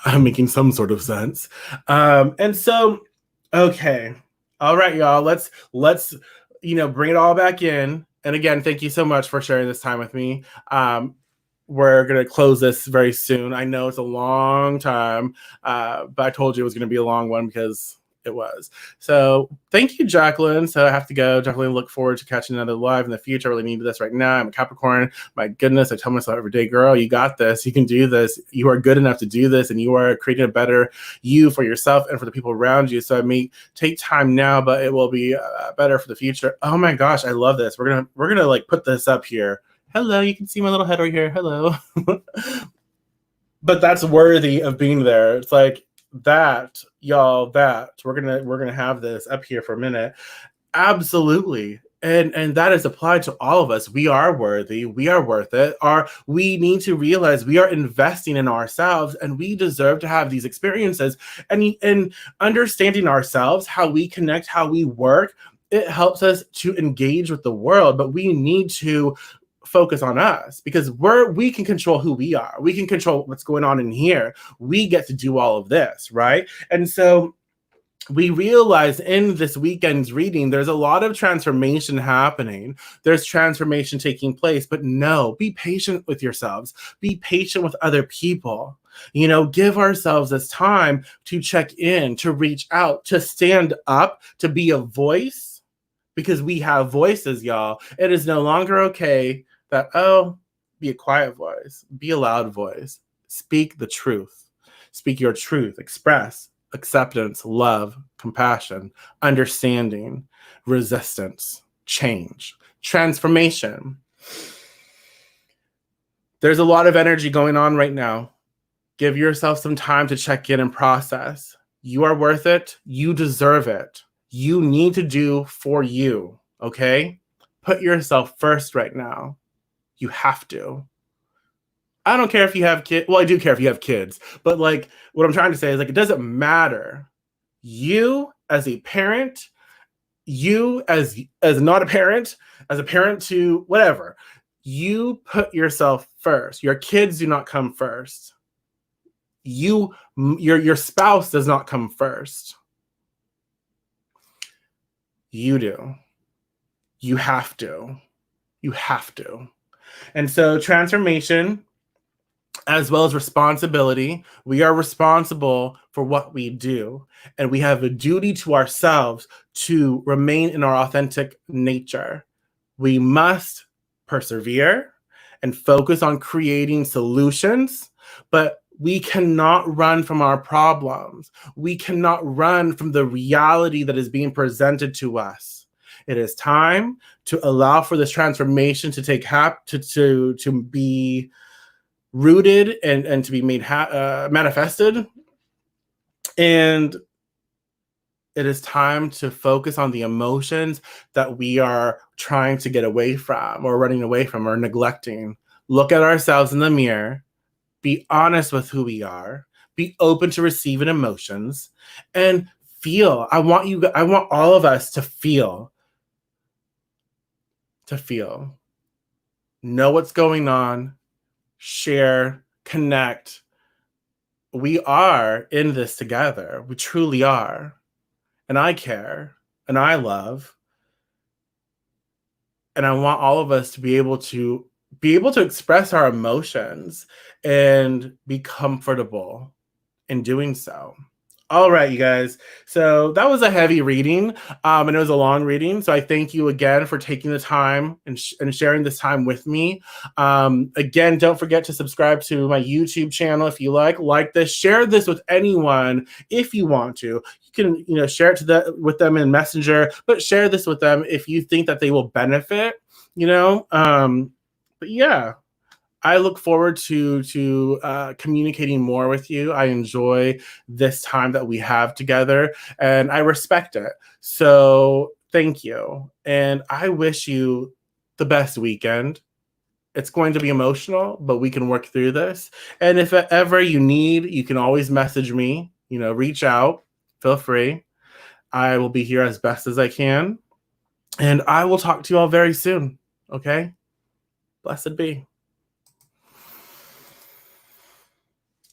I'm making some sort of sense. And so, okay. All right, y'all. Let's bring it all back in. And again, thank you so much for sharing this time with me. We're going to close this very soon. I know it's a long time, but I told you it was going to be a long one because it was. So thank you, Jacqueline. So I have to go. Definitely look forward to catching another live in the future. I really need this right now. I'm a Capricorn. My goodness, I tell myself every day, girl, you got this. You can do this. You are good enough to do this, and you are creating a better you for yourself and for the people around you. So it may take time now, but it will be better for the future. Oh my gosh, I love this. We're gonna like put this up here. Hello, you can see my little head right here. Hello. But that's worthy of being there. It's like that, y'all, that we're gonna have this up here for a minute. Absolutely. And that is applied to all of us. We are worthy. We are worth it. We need to realize we are investing in ourselves and we deserve to have these experiences. And understanding ourselves, how we connect, how we work, it helps us to engage with the world, but we need to focus on us because we can control who we are. We can control what's going on in here. We get to do all of this, right? And so we realize in this weekend's reading, there's a lot of transformation happening. There's transformation taking place, but no, be patient with yourselves. Be patient with other people. Give ourselves this time to check in, to reach out, to stand up, to be a voice because we have voices, y'all. It is no longer okay that, be a quiet voice, be a loud voice, speak the truth, speak your truth, express acceptance, love, compassion, understanding, resistance, change, transformation. There's a lot of energy going on right now. Give yourself some time to check in and process. You are worth it. You deserve it. You need to do for you, okay? put yourself first right now. You have to. I don't care if you have kids. Well, I do care if you have kids, but like what I'm trying to say is like it doesn't matter. You as a parent, you as not a parent, as a parent to whatever, you put yourself first. Your kids do not come first. Your spouse does not come first. You do. You have to. You have to. And so transformation as well as responsibility. We are responsible for what we do, and we have a duty to ourselves to remain in our authentic nature. We must persevere and focus on creating solutions, but we cannot run from our problems. We cannot run from the reality that is being presented to us. It is time to allow for this transformation to take to be rooted and to be made manifested. And it is time to focus on the emotions that we are trying to get away from or running away from or neglecting. Look at ourselves in the mirror, be honest with who we are, be open to receiving emotions, and feel. I want all of us to feel. Know what's going on, share, connect. We are in this together. We truly are. And I care and I love. And I want all of us to be able to express our emotions and be comfortable in doing so. All right, you guys. So that was a heavy reading, and it was a long reading. So I thank you again for taking the time and sharing this time with me. Again, don't forget to subscribe to my YouTube channel if you like this. Share this with anyone if you want to. You can share it with them in Messenger, but share this with them if you think that they will benefit. But yeah. I look forward to communicating more with you. I enjoy this time that we have together, and I respect it. So thank you. And I wish you the best weekend. It's going to be emotional, but we can work through this. And if ever you need, you can always message me, reach out, feel free. I will be here as best as I can. And I will talk to you all very soon. Okay? Blessed be.